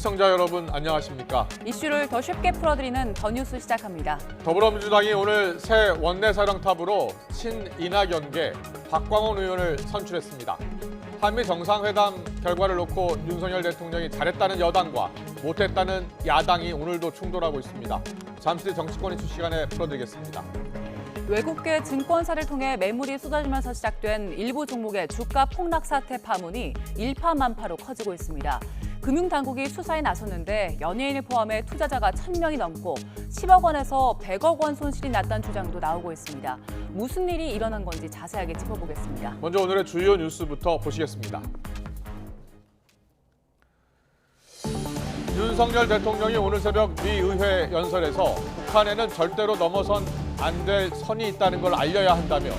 시청자 여러분 안녕하십니까? 이슈를 더 쉽게 풀어드리는 더 뉴스 시작합니다. 더불어민주당이 오늘 새 원내사령탑으로 친이낙연계 박광원 의원을 선출했습니다. 한미 정상회담 결과를 놓고 윤석열 대통령이 잘했다는 여당과 못했다는 야당이 오늘도 충돌하고 있습니다. 잠시 뒤 정치권 이슈 시간에 풀어드리겠습니다. 외국계 증권사를 통해 매물이 쏟아지면서 시작된 일부 종목의 주가 폭락 사태 파문이 일파만파로 커지고 있습니다. 금융당국이 수사에 나섰는데 연예인을 포함해 투자자가 1,000명이 넘고 10억 원에서 100억 원 손실이 났다는 주장도 나오고 있습니다. 무슨 일이 일어난 건지 자세하게 짚어보겠습니다. 먼저 오늘의 주요 뉴스부터 보시겠습니다. 윤석열 대통령이 오늘 새벽 미 의회 연설에서 북한에는 절대로 넘어선 안 될 선이 있다는 걸 알려야 한다며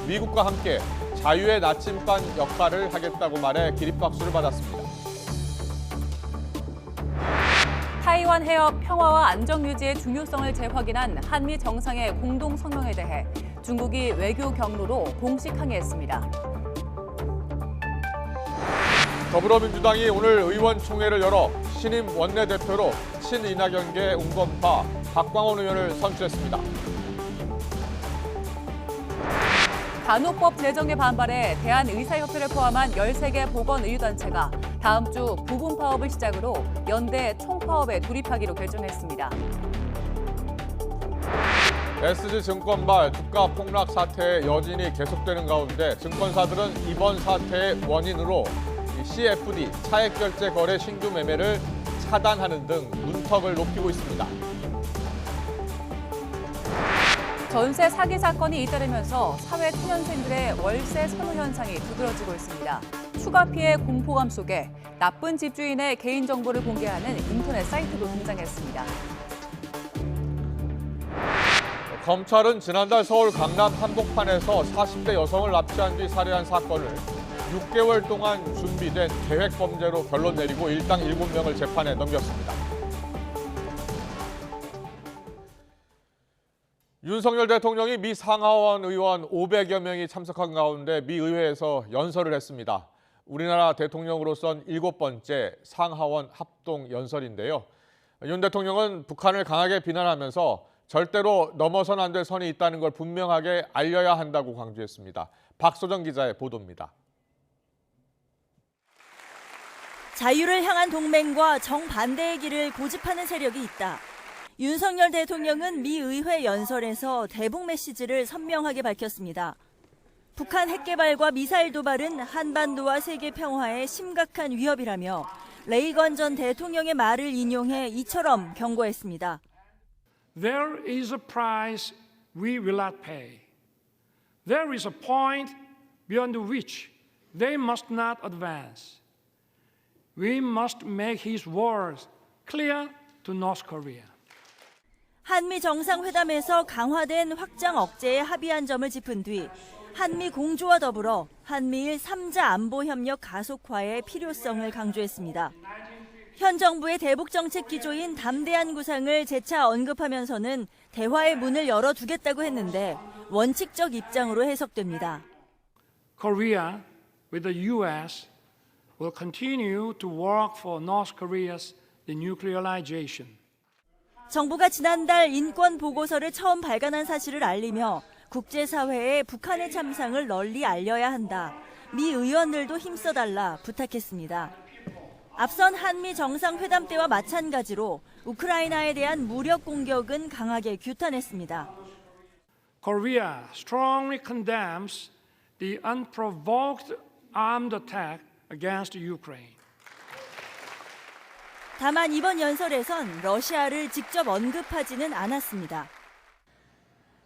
미국과 함께 자유의 나침반 역할을 하겠다고 말해 기립박수를 받았습니다. 타이완 해협 평화와 안정 유지의 중요성을 재확인한 한미 정상의 공동 성명에 대해 중국이 외교 경로로 공식 항의했습니다. 더불어민주당이 오늘 의원총회를 열어 신임 원내대표로 친이낙연계 운건파 박광원 의원을 선출했습니다. 간호법 제정에 반발해 대한의사협회를 포함한 13개 보건의료단체가 다음 주 부분 파업을 시작으로 연대 총파업에 돌입하기로 결정했습니다. SG증권발 주가 폭락 사태의 여진이 계속되는 가운데 증권사들은 이번 사태의 원인으로 CFD, 차액결제 거래 신규 매매를 차단하는 등 문턱을 높이고 있습니다. 전세 사기 사건이 잇따르면서 사회 초년생들의 월세 선호 현상이 두드러지고 있습니다. 추가 피해 공포감 속에 나쁜 집주인의 개인정보를 공개하는 인터넷 사이트도 등장했습니다. 검찰은 지난달 서울 강남 한복판에서 40대 여성을 납치한 뒤 살해한 사건을 6개월 동안 준비된 계획범죄로 결론 내리고 일당 7명을 재판에 넘겼습니다. 윤석열 대통령이 미 상하원 의원 500여 명이 참석한 가운데 미 의회에서 연설을 했습니다. 우리나라 대통령으로선 7번째 상하원 합동 연설인데요. 윤 대통령은 북한을 강하게 비난하면서 절대로 넘어선 안 될 선이 있다는 걸 분명하게 알려야 한다고 강조했습니다. 박소정 기자의 보도입니다. 자유를 향한 동맹과 정반대의 길을 고집하는 세력이 있다. 윤석열 대통령은 미 의회 연설에서 대북 메시지를 선명하게 밝혔습니다. 북한 핵 개발과 미사일 도발은 한반도와 세계 평화에 심각한 위협이라며 레이건 전 대통령의 말을 인용해 이처럼 경고했습니다. There is a price we will not pay. There is a point beyond which they must not advance. We must make his words clear to North Korea. 한미 정상회담에서 강화된 확장 억제에 합의한 점을 짚은 뒤 한미 공조와 더불어 한미일 3자 안보 협력 가속화의 필요성을 강조했습니다. 현 정부의 대북 정책 기조인 담대한 구상을 재차 언급하면서는 대화의 문을 열어두겠다고 했는데 원칙적 입장으로 해석됩니다. Korea with the U.S. will continue to work for North Korea's denuclearization. 정부가 지난달 인권 보고서를 처음 발간한 사실을 알리며 국제사회에 북한의 참상을 널리 알려야 한다. 미 의원들도 힘써달라 부탁했습니다. 앞선 한미 정상회담 때와 마찬가지로 우크라이나에 대한 무력 공격은 강하게 규탄했습니다. Korea strongly condemns the unprovoked armed attack against Ukraine. 다만 이번 연설에선 러시아를 직접 언급하지는 않았습니다.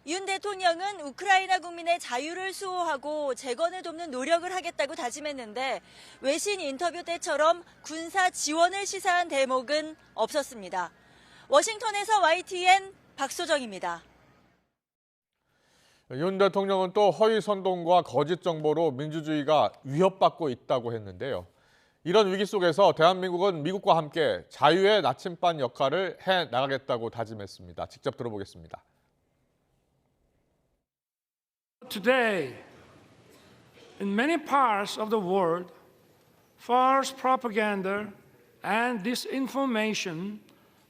윤 대통령은 우크라이나 국민의 자유를 수호하고 재건을 돕는 노력을 하겠다고 다짐했는데 외신 인터뷰 때처럼 군사 지원을 시사한 대목은 없었습니다. 워싱턴에서 YTN 박소정입니다. 윤 대통령은 또 허위 선동과 거짓 정보로 민주주의가 위협받고 있다고 했는데요. 이런 위기 속에서 대한민국은 미국과 함께 자유의 나침반 역할을 해 나가겠다고 다짐했습니다. 직접 들어보겠습니다. Today, in many parts of the world, false propaganda and disinformation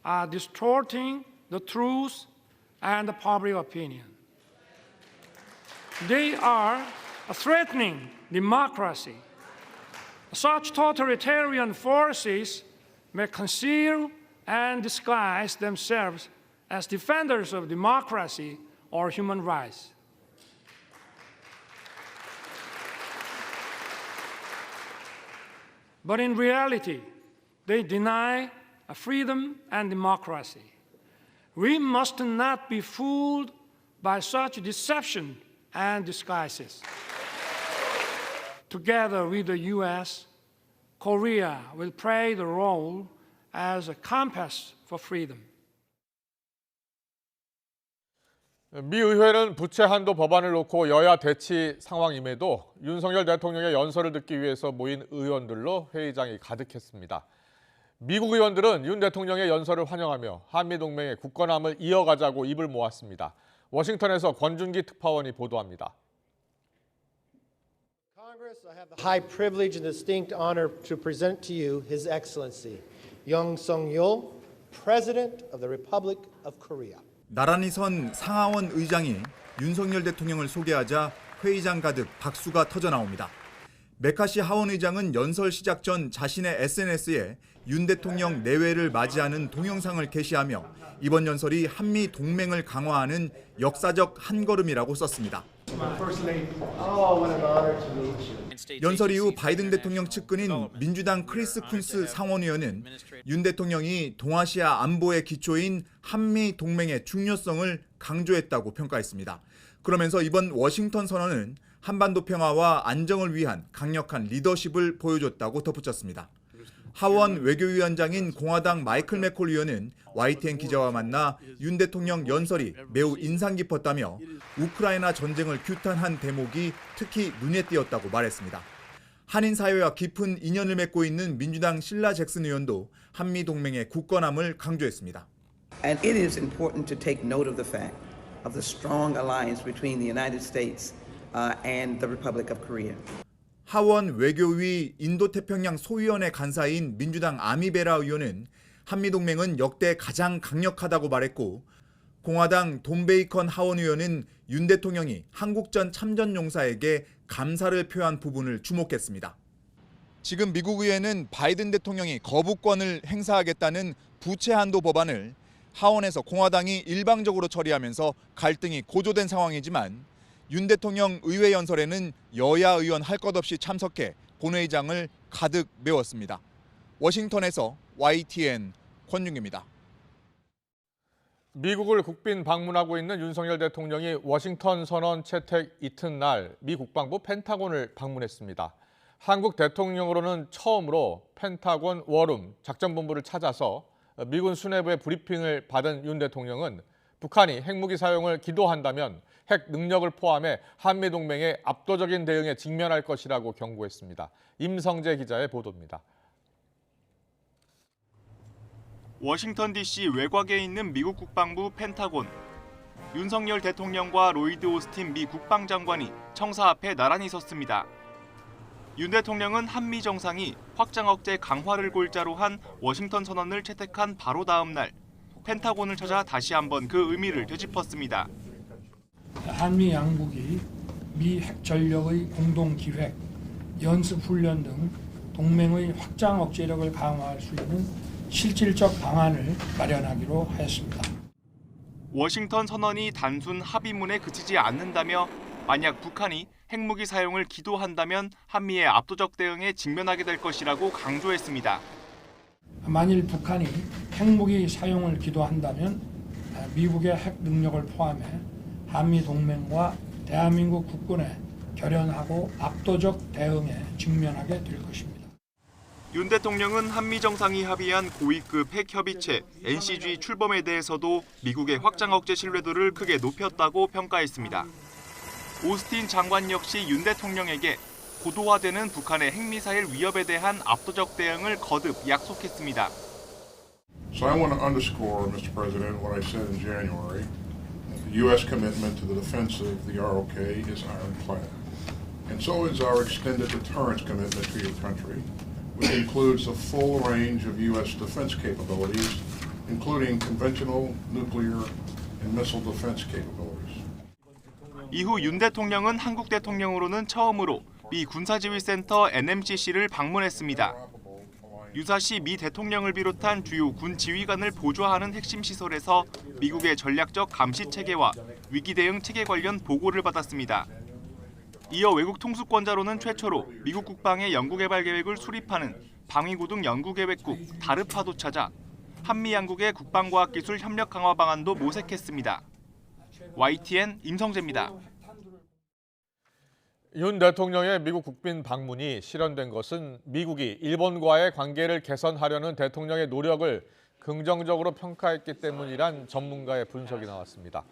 are distorting the truth and the public opinion. They are threatening democracy. Such totalitarian forces may conceal and disguise themselves as defenders of democracy or human rights. But in reality, they deny freedom and democracy. We must not be fooled by such deception and disguises. Together with the U.S., Korea will play the role as a compass for freedom. 미 의회는 부채 한도 법안을 놓고 여야 대치 상황임에도 윤석열 대통령의 연설을 듣기 위해서 모인 의원들로 회의장이 가득했습니다. 미국 의원들은 윤 대통령의 연설을 환영하며 한미동맹의 굳건함을 이어가자고 입을 모았습니다. 워싱턴에서 권준기 특파원이 보도합니다. Congress, I have the high privilege and distinct honor to present to you His Excellency Young Suk-yeol, President of the Republic of Korea. 나란히 선 상하원 의장이 윤석열 대통령을 소개하자 회의장 가득 박수가 터져 나옵니다. 메카시 하원 의장은 연설 시작 전 자신의 SNS에 윤 대통령 내외를 맞이하는 동영상을 게시하며 이번 연설이 한미 동맹을 강화하는 역사적 한걸음이라고 썼습니다. 연설 이후 바이든 대통령 측근인 민주당 크리스 쿤스 상원의원은 윤 대통령이 동아시아 안보의 기초인 한미 동맹의 중요성을 강조했다고 평가했습니다. 그러면서 이번 워싱턴 선언은 한반도 평화와 안정을 위한 강력한 리더십을 보여줬다고 덧붙였습니다. 하원 외교위원장인 공화당 마이클 맥콜 의원은 YTN 기자와 만나 윤 대통령 연설이 매우 인상 깊었다며 우크라이나 전쟁을 규탄한 대목이 특히 눈에 띄었다고 말했습니다. 한인 사회와 깊은 인연을 맺고 있는 민주당 실라 잭슨 의원도 한미 동맹의 굳건함을 강조했습니다. And it is important to take note of the fact of the strong alliance between the United States and the Republic of Korea. 하원 외교위 인도태평양 소위원회 간사인 민주당 아미베라 의원은 한미동맹은 역대 가장 강력하다고 말했고 공화당 돈 베이컨 하원 의원은 윤 대통령이 한국전 참전용사에게 감사를 표한 부분을 주목했습니다. 지금 미국 의회는 바이든 대통령이 거부권을 행사하겠다는 부채 한도 법안을 하원에서 공화당이 일방적으로 처리하면서 갈등이 고조된 상황이지만 윤 대통령 의회 연설에는 여야 의원 할 것 없이 참석해 본회의장을 가득 메웠습니다. 워싱턴에서 YTN 권윤기입니다. 미국을 국빈 방문하고 있는 윤석열 대통령이 워싱턴 선언 채택 이튿날 미 국방부 펜타곤을 방문했습니다. 한국 대통령으로는 처음으로 펜타곤 워룸 작전본부를 찾아서 미군 수뇌부의 브리핑을 받은 윤 대통령은 북한이 핵무기 사용을 기도한다면 핵 능력을 포함해 한미동맹의 압도적인 대응에 직면할 것이라고 경고했습니다. 임성재 기자의 보도입니다. 워싱턴 DC 외곽에 있는 미국 국방부 펜타곤. 윤석열 대통령과 로이드 오스틴 미 국방장관이 청사 앞에 나란히 섰습니다. 윤 대통령은 한미 정상이 확장 억제 강화를 골자로 한 워싱턴 선언을 채택한 바로 다음 날 펜타곤을 찾아 다시 한번 그 의미를 되짚었습니다. 한미 양국이 미 핵전력의 공동 기획, 연습 훈련 등 동맹의 확장 억제력을 강화할 수 있는 실질적 방안을 마련하기로 하였습니다. 워싱턴 선언이 단순 합의문에 그치지 않는다며 만약 북한이 핵무기 사용을 기도한다면 한미의 압도적 대응에 직면하게 될 것이라고 강조했습니다. 만일 북한이 핵무기 사용을 기도한다면 미국의 핵 능력을 포함해 한미 동맹과 대한민국 국군의 결연하고 압도적 대응에 직면하게 될 것입니다. 윤 대통령은 한미 정상이 합의한 고위급 핵 협의체 NCG 출범에 대해서도 미국의 확장 억제 신뢰도를 크게 높였다고 평가했습니다. 오스틴 장관 역시 윤 대통령에게 고도화되는 북한의 핵미사일 위협에 대한 압도적 대응을 거듭 약속했습니다. So I want to underscore, Mr. President, what I said in January. The U.S. commitment to the defense of the ROK is ironclad. And so is our extended deterrence commitment to your country. which includes a full range of U.S. defense capabilities, including conventional, nuclear, and missile defense capabilities. 이후 윤 대통령은 한국 대통령으로는 처음으로 미 군사지휘센터 NMCC를 방문했습니다. 유사시 미 대통령을 비롯한 주요 군 지휘관을 보좌하는 핵심 시설에서 미국의 전략적 감시 체계와 위기 대응 체계 관련 보고를 받았습니다. 이어 외국 통수권자로는 최초로 미국 국방의 연구개발 계획을 수립하는 방위고등 연구계획국 다르파도 찾아 한미 양국의 국방과학기술 협력 강화 방안도 모색했습니다. YTN 임성재입니다. 윤 대통령의 미국 국빈 방문이 실현된 것은 미국이 일본과의 관계를 개선하려는 대통령의 노력을 긍정적으로 평가했기 때문이란 전문가의 분석이 나왔습니다.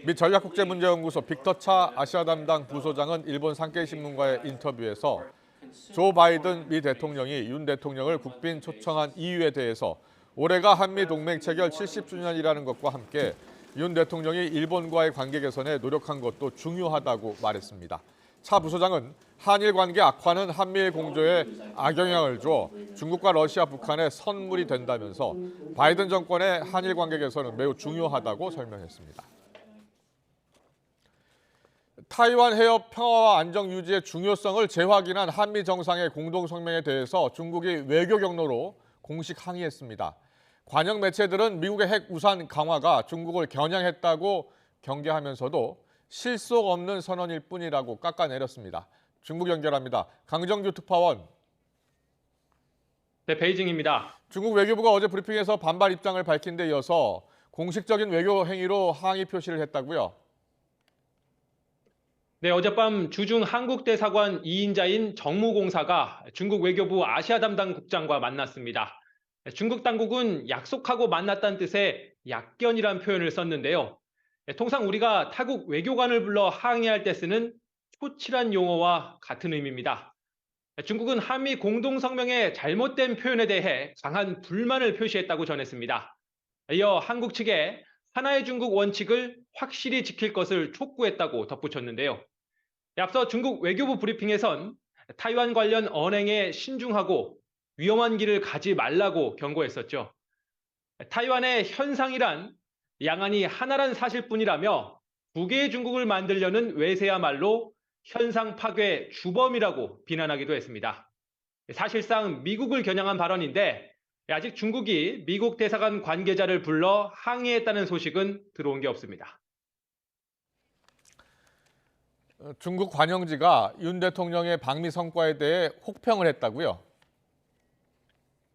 미 전략국제문제연구소 빅터 차 아시아 담당 부소장은 일본 산케이신문과의 인터뷰에서 조 바이든 미 대통령이 윤 대통령을 국빈 초청한 이유에 대해서 올해가 한미 동맹 체결 70주년이라는 것과 함께 윤 대통령이 일본과의 관계 개선에 노력한 것도 중요하다고 말했습니다. 차 부소장은 한일 관계 악화는 한미일 공조에 악영향을 줘 중국과 러시아, 북한의 선물이 된다면서 바이든 정권의 한일 관계 개선은 매우 중요하다고 설명했습니다. 타이완 해협 평화와 안정 유지의 중요성을 재확인한 한미 정상의 공동성명에 대해서 중국이 외교 경로로 공식 항의했습니다. 관영 매체들은 미국의 핵 우산 강화가 중국을 겨냥했다고 경계하면서도 실속 없는 선언일 뿐이라고 깎아내렸습니다. 중국 연결합니다. 강정규 특파원. 네, 베이징입니다. 중국 외교부가 어제 브리핑에서 반발 입장을 밝힌 데 이어서 공식적인 외교 행위로 항의 표시를 했다고요? 네, 어젯밤 주중 한국 대사관 2인자인 정무공사가 중국 외교부 아시아 담당 국장과 만났습니다. 중국 당국은 약속하고 만났다는 뜻의 약견이란 표현을 썼는데요. 통상 우리가 타국 외교관을 불러 항의할 때 쓰는 초칠한 용어와 같은 의미입니다. 중국은 한미 공동성명의 잘못된 표현에 대해 강한 불만을 표시했다고 전했습니다. 이어 한국 측에 하나의 중국 원칙을 확실히 지킬 것을 촉구했다고 덧붙였는데요. 앞서 중국 외교부 브리핑에선 타이완 관련 언행에 신중하고 위험한 길을 가지 말라고 경고했었죠. 타이완의 현상이란 양안이 하나란 사실뿐이라며 두 개의 중국을 만들려는 외세야말로 현상 파괴 주범이라고 비난하기도 했습니다. 사실상 미국을 겨냥한 발언인데 아직 중국이 미국 대사관 관계자를 불러 항의했다는 소식은 들어온 게 없습니다. 중국 관영지가 윤 대통령의 방미 성과에 대해 혹평을 했다고요?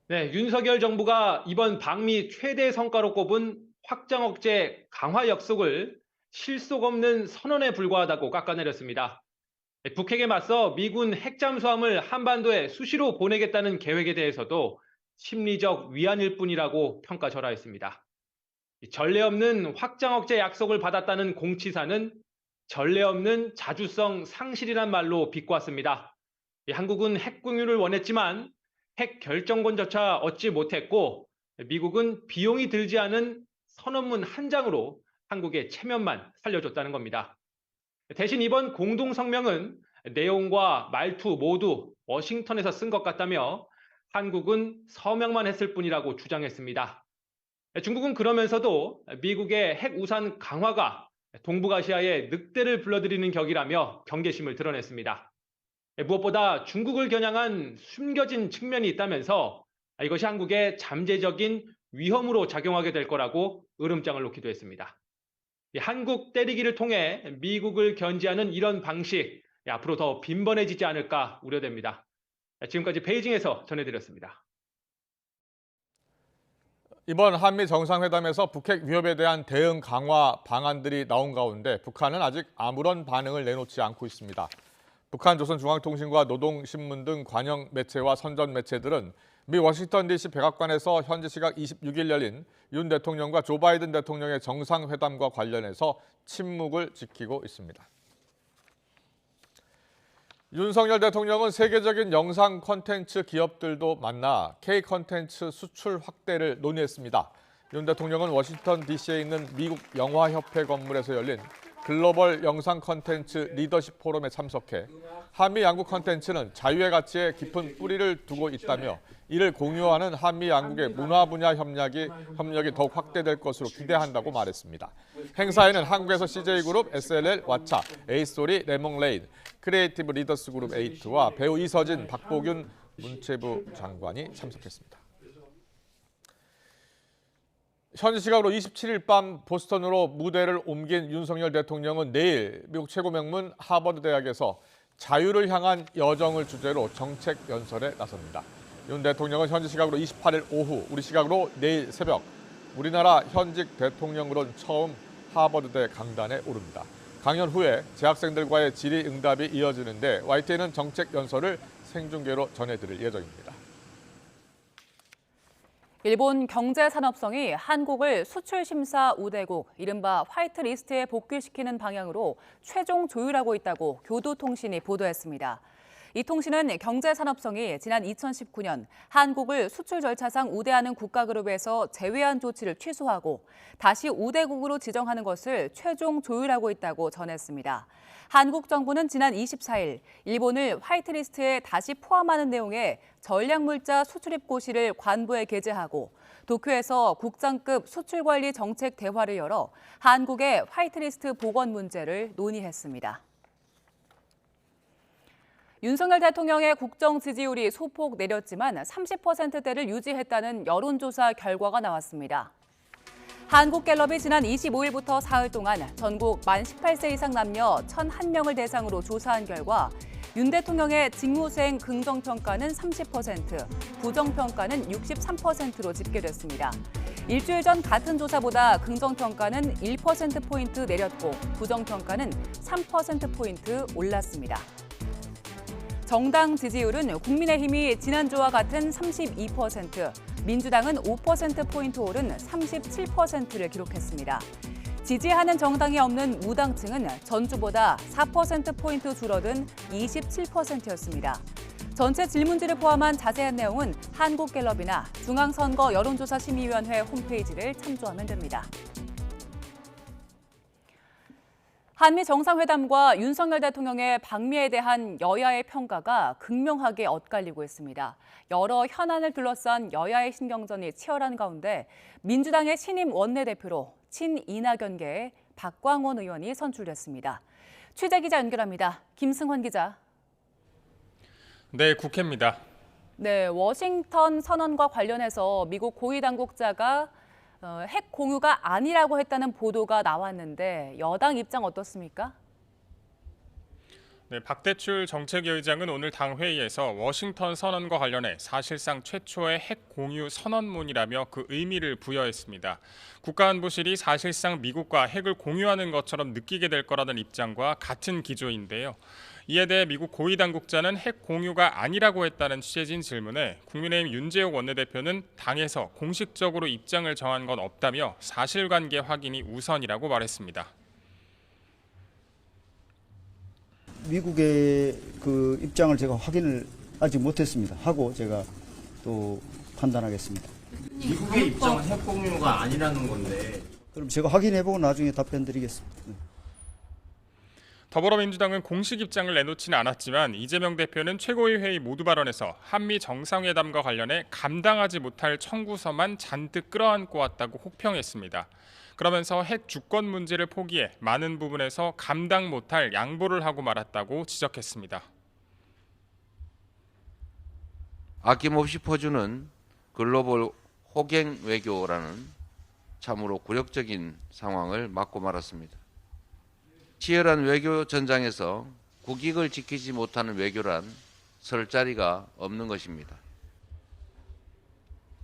네, 윤석열 정부가 이번 방미 최대 성과로 꼽은 확장 억제 강화 약속을 실속 없는 선언에 불과하다고 깎아내렸습니다. 북핵에 맞서 미군 핵잠수함을 한반도에 수시로 보내겠다는 계획에 대해서도 심리적 위안일 뿐이라고 평가절하했습니다. 전례 없는 확장 억제 약속을 받았다는 공치사는 전례 없는 자주성 상실이란 말로 비꼬았습니다. 한국은 핵 공유를 원했지만 핵 결정권조차 얻지 못했고 미국은 비용이 들지 않은 선언문 한 장으로 한국의 체면만 살려줬다는 겁니다. 대신 이번 공동성명은 내용과 말투 모두 워싱턴에서 쓴 것 같다며 한국은 서명만 했을 뿐이라고 주장했습니다. 중국은 그러면서도 미국의 핵 우산 강화가 동북아시아의 늑대를 불러들이는 격이라며 경계심을 드러냈습니다. 무엇보다 중국을 겨냥한 숨겨진 측면이 있다면서 이것이 한국에 잠재적인 위험으로 작용하게 될 거라고 으름장을 놓기도 했습니다. 한국 때리기를 통해 미국을 견제하는 이런 방식 앞으로 더 빈번해지지 않을까 우려됩니다. 지금까지 베이징에서 전해드렸습니다. 이번 한미 정상회담에서 북핵 위협에 대한 대응 강화 방안들이 나온 가운데 북한은 아직 아무런 반응을 내놓지 않고 있습니다. 북한 조선중앙통신과 노동신문 등 관영 매체와 선전 매체들은 미 워싱턴 DC 백악관에서 현지 시각 26일 열린 윤 대통령과 조 바이든 대통령의 정상회담과 관련해서 침묵을 지키고 있습니다. 윤석열 대통령은 세계적인 영상 콘텐츠 기업들도 만나 K 콘텐츠 수출 확대를 논의했습니다. 윤 대통령은 워싱턴 DC에 있는 미국 영화협회 건물에서 열린 글로벌 영상 콘텐츠 리더십 포럼에 참석해 한미 양국 콘텐츠는 자유의 가치에 깊은 뿌리를 두고 있다며 이를 공유하는 한미 양국의 문화 분야 협력이 더욱 확대될 것으로 기대한다고 말했습니다. 행사에는 한국에서 CJ그룹, SLL, 왓챠, 에이스토리, 레몽레이드, 크리에이티브 리더스 그룹 8와 배우 이서진, 박보균 문체부 장관이 참석했습니다. 현지 시각으로 27일 밤 보스턴으로 무대를 옮긴 윤석열 대통령은 내일 미국 최고 명문 하버드 대학에서 자유를 향한 여정을 주제로 정책 연설에 나섭니다. 윤 대통령은 현지 시각으로 28일 오후, 우리 시각으로 내일 새벽 우리나라 현직 대통령으로는 처음 하버드대 강단에 오릅니다. 강연 후에 재학생들과의 질의응답이 이어지는데 YTN은 정책 연설을 생중계로 전해드릴 예정입니다. 일본 경제산업성이 한국을 수출심사 우대국, 이른바 화이트리스트에 복귀시키는 방향으로 최종 조율하고 있다고 교도통신이 보도했습니다. 이 통신은 경제산업성이 지난 2019년 한국을 수출 절차상 우대하는 국가그룹에서 제외한 조치를 취소하고 다시 우대국으로 지정하는 것을 최종 조율하고 있다고 전했습니다. 한국 정부는 지난 24일 일본을 화이트리스트에 다시 포함하는 내용의 전략물자 수출입 고시를 관부에 게재하고 도쿄에서 국장급 수출관리 정책 대화를 열어 한국의 화이트리스트 복원 문제를 논의했습니다. 윤석열 대통령의 국정 지지율이 소폭 내렸지만 30%대를 유지했다는 여론조사 결과가 나왔습니다. 한국갤럽이 지난 25일부터 사흘 동안 전국 만 18세 이상 남녀 1,001명을 대상으로 조사한 결과 윤 대통령의 직무수행 긍정평가는 30%, 부정평가는 63%로 집계됐습니다. 일주일 전 같은 조사보다 긍정평가는 1%포인트 내렸고 부정평가는 3%포인트 올랐습니다. 정당 지지율은 국민의힘이 지난주와 같은 32%, 민주당은 5%포인트 오른 37%를 기록했습니다. 지지하는 정당이 없는 무당층은 전주보다 4%포인트 줄어든 27%였습니다. 전체 질문지를 포함한 자세한 내용은 한국갤럽이나 중앙선거 여론조사심의위원회 홈페이지를 참조하면 됩니다. 한미 정상회담과 윤석열 대통령의 방미에 대한 여야의 평가가 극명하게 엇갈리고 있습니다. 여러 현안을 둘러싼 여야의 신경전이 치열한 가운데 민주당의 신임 원내대표로 친이낙연계의 박광원 의원이 선출됐습니다. 취재기자 연결합니다. 김승환 기자. 네, 국회입니다. 네, 워싱턴 선언과 관련해서 미국 고위 당국자가 핵 공유가 아니라고 했다는 보도가 나왔는데 여당 입장 어떻습니까? 네, 박대출 정책위의장은 오늘 당 회의에서 워싱턴 선언과 관련해 사실상 최초의 핵 공유 선언문이라며 그 의미를 부여했습니다. 국가안보실이 사실상 미국과 핵을 공유하는 것처럼 느끼게 될 거라는 입장과 같은 기조인데요. 이에 대해 미국 고위 당국자는 핵 공유가 아니라고 했다는 취재진 질문에 국민의힘 윤재욱 원내대표는 당에서 공식적으로 입장을 정한 건 없다며 사실관계 확인이 우선이라고 말했습니다. 미국의 그 입장을 제가 확인을 아직 못했습니다. 하고 제가 또 판단하겠습니다. 미국의 입장은 핵 공유가 아니라는 건데. 그럼 제가 확인해보고 나중에 답변 드리겠습니다. 더불어민주당은 공식 입장을 내놓지는 않았지만 이재명 대표는 최고위 회의 모두 발언에서 한미 정상회담과 관련해 감당하지 못할 청구서만 잔뜩 끌어안고 왔다고 혹평했습니다. 그러면서 핵 주권 문제를 포기해 많은 부분에서 감당 못할 양보를 하고 말았다고 지적했습니다. 아낌없이 퍼주는 글로벌 호갱 외교라는 참으로 굴욕적인 상황을 맞고 말았습니다. 치열한 외교 전장에서 국익을 지키지 못하는 외교란 설 자리가 없는 것입니다.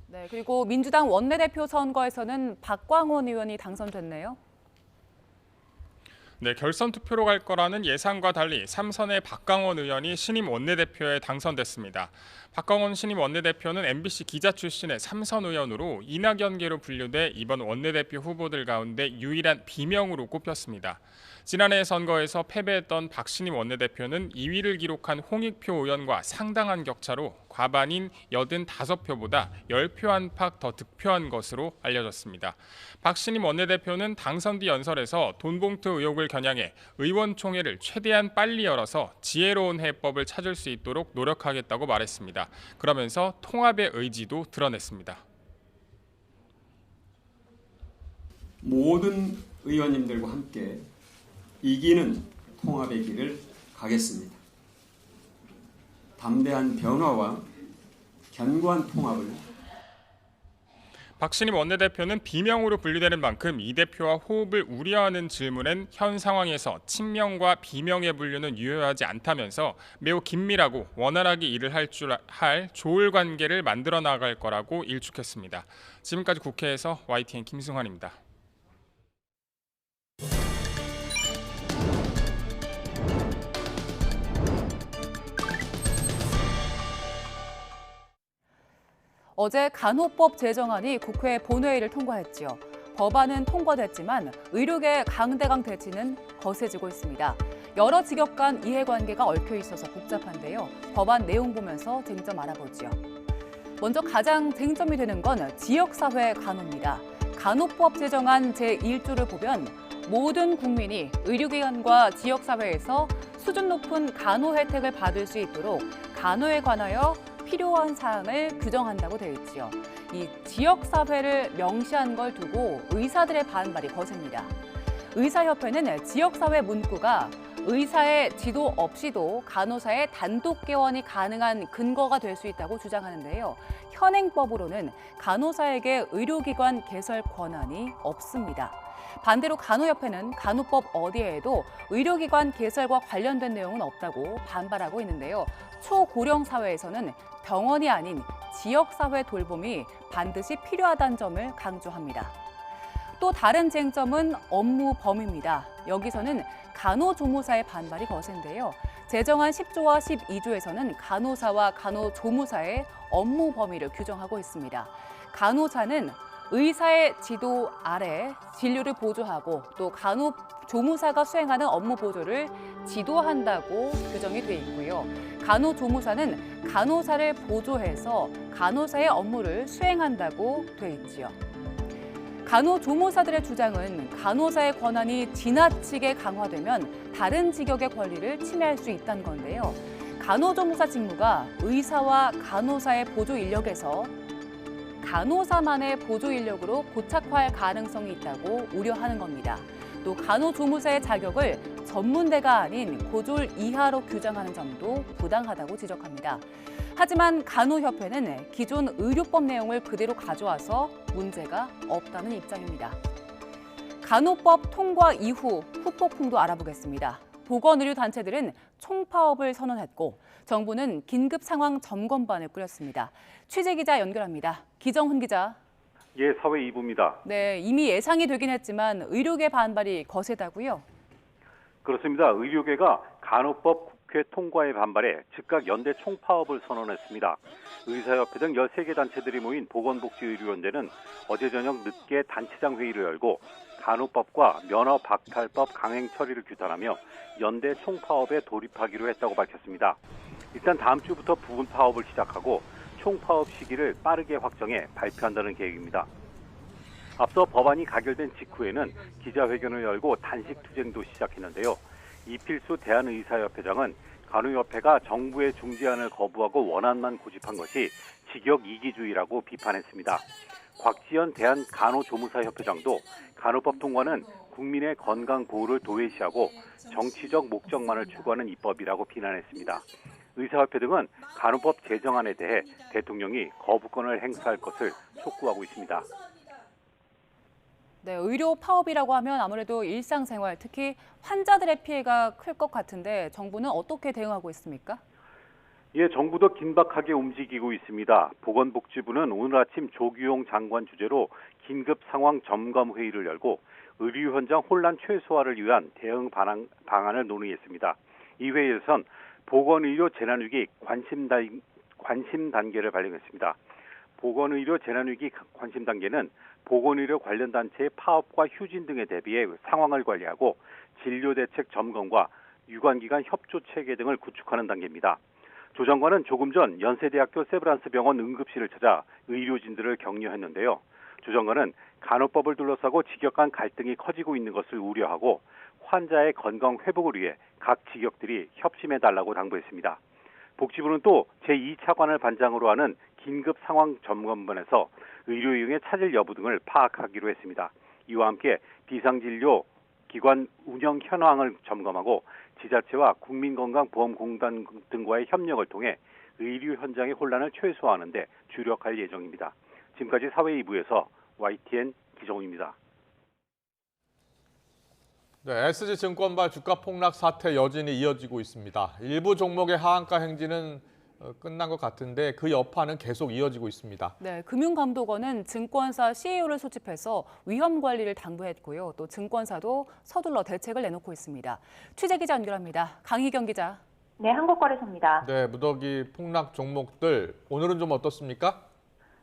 네, 그리고 민주당 원내대표 선거에서는 박광원 의원이 당선됐네요. 네, 결선 투표로 갈 거라는 예상과 달리 3선의 박광원 의원이 신임 원내대표에 당선됐습니다. 박광원 신임 원내대표는 MBC 기자 출신의 3선 의원으로 이낙연계로 분류돼 이번 원내대표 후보들 가운데 유일한 비명으로 꼽혔습니다. 지난해 선거에서 패배했던 박 신임 원내대표는 2위를 기록한 홍익표 의원과 상당한 격차로 과반인 85표보다 10표 안팎 더 득표한 것으로 알려졌습니다. 박 신임 원내대표는 당선 뒤 연설에서 돈봉투 의혹을 겨냥해 의원총회를 최대한 빨리 열어서 지혜로운 해법을 찾을 수 있도록 노력하겠다고 말했습니다. 그러면서 통합의 의지도 드러냈습니다. 모든 의원님들과 함께 이기는 통합의 길을 가겠습니다. 담대한 변화와 견고한 통합을 박신임 원내대표는 비명으로 분류되는 만큼 이 대표와 호흡을 우려하는 질문엔 현 상황에서 친명과 비명의 분류는 유효하지 않다면서 매우 긴밀하고 원활하게 일을 할 좋을 관계를 만들어 나갈 거라고 일축했습니다. 지금까지 국회에서 YTN 김승환입니다. 어제 간호법 제정안이 국회 본회의를 통과했지요. 법안은 통과됐지만 의료계 강대강 대치는 거세지고 있습니다. 여러 직역 간 이해관계가 얽혀 있어서 복잡한데요. 법안 내용 보면서 쟁점 알아보죠. 먼저 가장 쟁점이 되는 건 지역사회 간호입니다. 간호법 제정안 제1조를 보면 모든 국민이 의료기관과 지역사회에서 수준 높은 간호 혜택을 받을 수 있도록 간호에 관하여 필요한 사항을 규정한다고 되어 있지요. 이 지역사회를 명시한 걸 두고 의사들의 반발이 거셉니다. 의사협회는 지역사회 문구가 의사의 지도 없이도 간호사의 단독 개원이 가능한 근거가 될 수 있다고 주장하는데요. 현행법으로는 간호사에게 의료기관 개설 권한이 없습니다. 반대로 간호협회는 간호법 어디에도 의료기관 개설과 관련된 내용은 없다고 반발하고 있는데요. 초고령 사회에서는 병원이 아닌 지역사회 돌봄이 반드시 필요하다는 점을 강조합니다. 또 다른 쟁점은 업무 범위입니다. 여기서는 간호조무사의 반발이 거센데요. 제정안 10조와 12조에서는 간호사와 간호조무사의 업무 범위를 규정하고 있습니다. 간호사는 의사의 지도 아래 진료를 보조하고 또 간호조무사가 수행하는 업무 보조를 지도한다고 규정이 돼 있고요. 간호조무사는 간호사를 보조해서 간호사의 업무를 수행한다고 돼 있지요. 간호조무사들의 주장은 간호사의 권한이 지나치게 강화되면 다른 직역의 권리를 침해할 수 있다는 건데요. 간호조무사 직무가 의사와 간호사의 보조 인력에서 간호사만의 보조 인력으로 고착화할 가능성이 있다고 우려하는 겁니다. 또 간호조무사의 자격을 전문대가 아닌 고졸 이하로 규정하는 점도 부당하다고 지적합니다. 하지만 간호협회는 기존 의료법 내용을 그대로 가져와서 문제가 없다는 입장입니다. 간호법 통과 이후 후폭풍도 알아보겠습니다. 보건의료단체들은 총파업을 선언했고 정부는 긴급 상황 점검반을 꾸렸습니다. 취재기자 연결합니다. 기정훈 기자. 예, 사회 2부입니다. 네, 이미 예상이 되긴 했지만 의료계 반발이 거세다고요? 그렇습니다. 의료계가 간호법 국회 통과에 반발해 즉각 연대 총파업을 선언했습니다. 의사협회 등 13개 단체들이 모인 보건복지의료연대는 어제 저녁 늦게 단체장 회의를 열고 간호법과 면허박탈법 강행 처리를 규탄하며 연대 총파업에 돌입하기로 했다고 밝혔습니다. 일단 다음 주부터 부분 파업을 시작하고 총파업 시기를 빠르게 확정해 발표한다는 계획입니다. 앞서 법안이 가결된 직후에는 기자회견을 열고 단식 투쟁도 시작했는데요. 이필수 대한의사협회장은 간호협회가 정부의 중재안을 거부하고 원안만 고집한 것이 직역 이기주의라고 비판했습니다. 곽지연 대한간호조무사협회장도 간호법 통과는 국민의 건강 보호를 도외시하고 정치적 목적만을 추구하는 입법이라고 비난했습니다. 의사협회 등은 간호법 제정안에 대해 대통령이 거부권을 행사할 것을 촉구하고 있습니다. 네, 의료 파업이라고 하면 아무래도 일상생활, 특히 환자들의 피해가 클 것 같은데 정부는 어떻게 대응하고 있습니까? 예, 정부도 긴박하게 움직이고 있습니다. 보건복지부는 오늘 아침 조규용 장관 주재로 긴급 상황 점검 회의를 열고 의료 현장 혼란 최소화를 위한 대응 방안을 논의했습니다. 이 회의에선 보건의료 재난위기 관심 단계를 발령했습니다. 보건의료 재난위기 관심 단계는 보건의료 관련 단체의 파업과 휴진 등에 대비해 상황을 관리하고 진료대책 점검과 유관기관 협조 체계 등을 구축하는 단계입니다. 조 장관은 조금 전 연세대학교 세브란스 병원 응급실을 찾아 의료진들을 격려했는데요. 조 장관은 간호법을 둘러싸고 직역 간 갈등이 커지고 있는 것을 우려하고 환자의 건강 회복을 위해 각 직역들이 협심해달라고 당부했습니다. 복지부는 또 제2차관을 반장으로 하는 긴급 상황 점검반에서 의료 이용의 차질 여부 등을 파악하기로 했습니다. 이와 함께 비상진료 기관 운영 현황을 점검하고 지자체와 국민건강보험공단 등과의 협력을 통해 의료 현장의 혼란을 최소화하는 데 주력할 예정입니다. 지금까지 사회 2부에서 YTN 기정훈입니다. 네, SG증권발 주가 폭락 사태 여진이 이어지고 있습니다. 일부 종목의 하한가 행진은 끝난 것 같은데 그 여파는 계속 이어지고 있습니다. 네, 금융감독원은 증권사 CEO를 소집해서 위험 관리를 당부했고요. 또 증권사도 서둘러 대책을 내놓고 있습니다. 취재기자 연결합니다. 강희경 기자. 네, 한국거래소입니다. 네, 무더기 폭락 종목들 오늘은 좀 어떻습니까?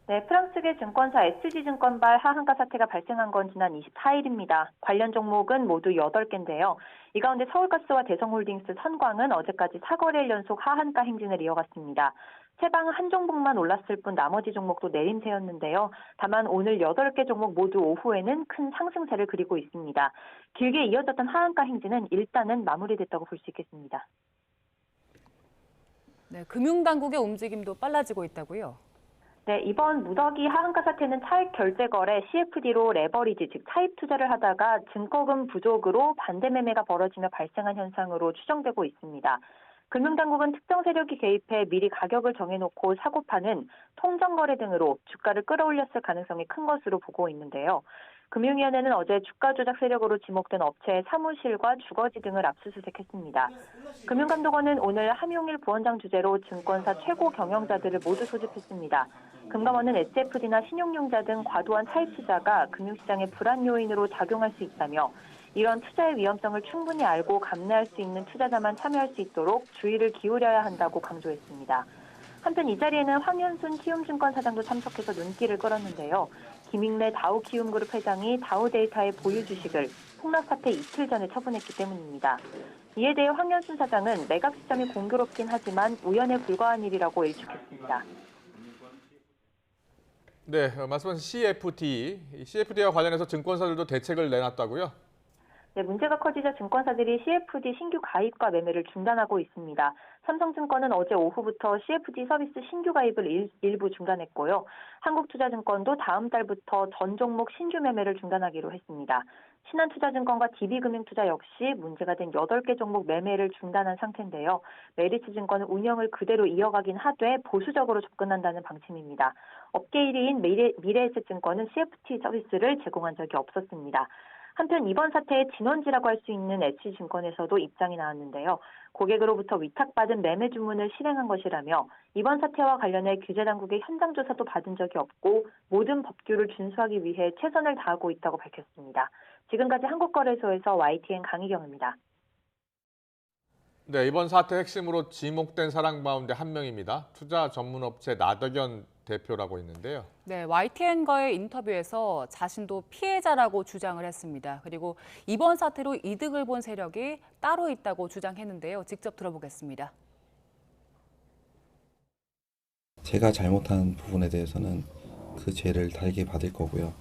네, 프랑스계 증권사 SG증권발 하한가 사태가 발생한 건 지난 24일입니다. 관련 종목은 모두 8개인데요. 이 가운데 서울가스와 대성홀딩스, 선광은 어제까지 4거래일 연속 하한가 행진을 이어갔습니다. 채방 한 종목만 올랐을 뿐 나머지 종목도 내림세였는데요. 다만 오늘 8개 종목 모두 오후에는 큰 상승세를 그리고 있습니다. 길게 이어졌던 하한가 행진은 일단은 마무리됐다고 볼 수 있겠습니다. 네, 금융당국의 움직임도 빨라지고 있다고요? 네, 이번 무더기 하한가 사태는 차익 결제 거래 CFD로 레버리지, 즉 차입 투자를 하다가 증거금 부족으로 반대 매매가 벌어지며 발생한 현상으로 추정되고 있습니다. 금융당국은 특정 세력이 개입해 미리 가격을 정해놓고 사고 파는 통정 거래 등으로 주가를 끌어올렸을 가능성이 큰 것으로 보고 있는데요. 금융위원회는 어제 주가 조작 세력으로 지목된 업체의 사무실과 주거지 등을 압수수색했습니다. 금융감독원은 오늘 함용일 부원장 주재로 증권사 최고 경영자들을 모두 소집했습니다. 금감원은 SFD나 신용융자 등 과도한 차입 투자가 금융시장의 불안 요인으로 작용할 수 있다며 이런 투자의 위험성을 충분히 알고 감내할 수 있는 투자자만 참여할 수 있도록 주의를 기울여야 한다고 강조했습니다. 한편 이 자리에는 황현순 키움증권 사장도 참석해서 눈길을 끌었는데요. 김익래 다우키움그룹 회장이 다우데이터의 보유 주식을 폭락 사태 이틀 전에 처분했기 때문입니다. 이에 대해 황현순 사장은 매각 시점이 공교롭긴 하지만 우연에 불과한 일이라고 일축했습니다. 네, 말씀하신 CFD와 관련해서 증권사들도 대책을 내놨다고요? 네, 문제가 커지자 증권사들이 CFD 신규 가입과 매매를 중단하고 있습니다. 삼성증권은 어제 오후부터 CFD 서비스 신규 가입을 일부 중단했고요. 한국투자증권도 다음 달부터 전 종목 신규 매매를 중단하기로 했습니다. 신한투자증권과 DB금융투자 역시 문제가 된 8개 종목 매매를 중단한 상태인데요. 메리츠증권은 운영을 그대로 이어가긴 하되 보수적으로 접근한다는 방침입니다. 업계 1위인 미래에셋증권은 CFD 서비스를 제공한 적이 없었습니다. 한편 이번 사태의 진원지라고 할 수 있는 SG증권에서도 입장이 나왔는데요. 고객으로부터 위탁받은 매매 주문을 실행한 것이라며 이번 사태와 관련해 규제당국의 현장 조사도 받은 적이 없고 모든 법규를 준수하기 위해 최선을 다하고 있다고 밝혔습니다. 지금까지 한국거래소에서 YTN 강희경입니다. 네, 이번 사태 핵심으로 지목된 사람 가운데 한 명입니다. 투자 전문업체 나덕연 대표라고 있는데요. 네, YTN과의 인터뷰에서 자신도 피해자라고 주장을 했습니다. 그리고 이번 사태로 이득을 본 세력이 따로 있다고 주장했는데요. 직접 들어보겠습니다. 제가 잘못한 부분에 대해서는 그 죄를 달게 받을 거고요.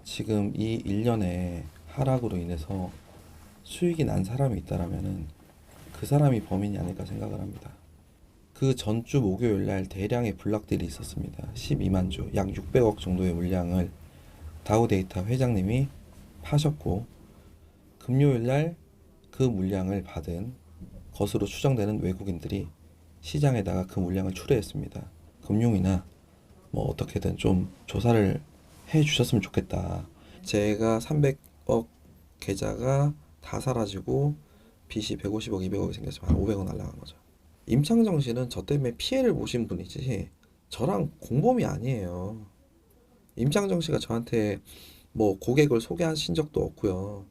지금 이 1년의 하락으로 인해서 수익이 난 사람이 있다라면은 그 사람이 범인이 아닐까 생각을 합니다. 그 전주 목요일 날 대량의 블락들이 있었습니다. 12만 주, 약 600억 정도의 물량을 다우데이터 회장님이 파셨고 금요일 날 그 물량을 받은 것으로 추정되는 외국인들이 시장에다가 그 물량을 출회했습니다. 금융이나 뭐 어떻게든 좀 조사를 해 주셨으면 좋겠다. 제가 300억 계좌가 다 사라지고 빚이 150억, 200억이 생겼으면 한 500억 날라간 거죠. 임창정 씨는 저 때문에 피해를 보신 분이지 저랑 공범이 아니에요. 임창정 씨가 저한테 뭐 고객을 소개하신 적도 없고요.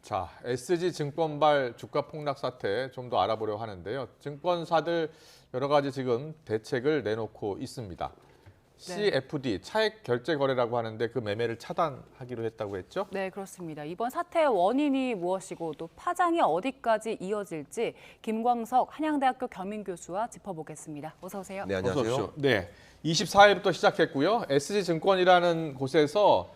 자, SG증권발 주가 폭락 사태 좀 더 알아보려고 하는데요. 증권사들 여러 가지 지금 대책을 내놓고 있습니다. CFD, 차액 결제 거래라고 하는데 그 매매를 차단하기로 했다고 했죠? 네, 그렇습니다. 이번 사태의 원인이 무엇이고 또 파장이 어디까지 이어질지 김광석 한양대학교 겸임교수와 짚어보겠습니다. 어서 오세요. 네, 안녕하세요. 어서 오십시오. 네, 24일부터 시작했고요. SG증권이라는 곳에서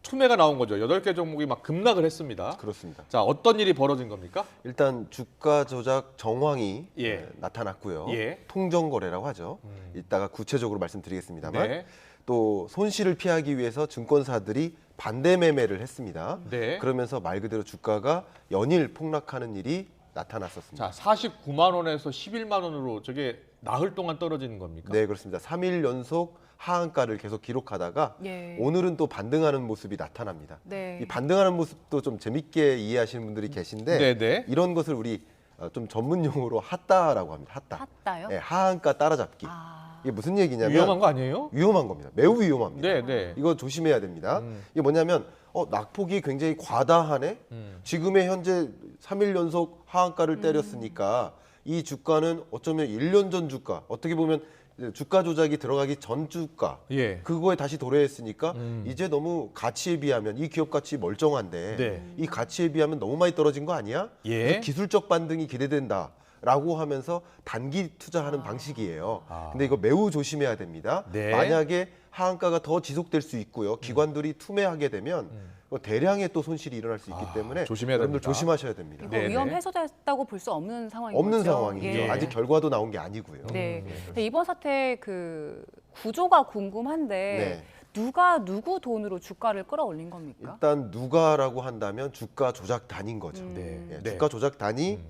투매가 나온 거죠. 8개 종목이 막 급락을 했습니다. 그렇습니다. 자, 어떤 일이 벌어진 겁니까? 일단 주가 조작 정황이 예. 나타났고요. 예. 통정거래라고 하죠. 이따가 구체적으로 말씀드리겠습니다만 네. 또 손실을 피하기 위해서 증권사들이 반대 매매를 했습니다. 네. 그러면서 말 그대로 주가가 연일 폭락하는 일이 나타났었습니다. 자, 49만 원에서 11만 원으로 저게 나흘 동안 떨어지는 겁니까? 네, 그렇습니다. 3일 연속 하한가를 계속 기록하다가 예. 오늘은 또 반등하는 모습이 나타납니다. 네. 이 반등하는 모습도 좀 재밌게 이해하시는 분들이 계신데 네네. 이런 것을 우리 좀 전문 용어로 핫다라고 합니다. 핫다. 핫다요? 네, 하한가 따라잡기. 이게 무슨 얘기냐면 위험한 거 아니에요? 위험한 겁니다. 매우 위험합니다. 네, 네. 이거 조심해야 됩니다. 이게 뭐냐면 낙폭이 굉장히 과다하네. 지금의 현재 3일 연속 하한가를 때렸으니까 이 주가는 어쩌면 1년 전 주가, 어떻게 보면 주가 조작이 들어가기 전 주가, 예. 그거에 다시 도래했으니까 이제 너무 가치에 비하면 이 기업 가치 멀쩡한데 네. 이 가치에 비하면 너무 많이 떨어진 거 아니야? 예. 기술적 반등이 기대된다. 라고 하면서 단기 투자하는 방식이에요. 근데 이거 매우 조심해야 됩니다. 네. 만약에 하한가가 더 지속될 수 있고요. 기관들이 투매하게 되면 대량의 또 손실이 일어날 수 있기 때문에 조심해야 여러분들 됩니다. 조심하셔야 됩니다. 이거 위험 해소됐다고 볼 수 없는 상황인 없는 거죠? 상황이죠. 예. 아직 결과도 나온 게 아니고요. 네. 근데 이번 사태 그 구조가 궁금한데 네. 누가 누구 돈으로 주가를 끌어올린 겁니까? 일단 누가라고 한다면 주가 조작단인 거죠. 네. 예, 네. 주가 조작단이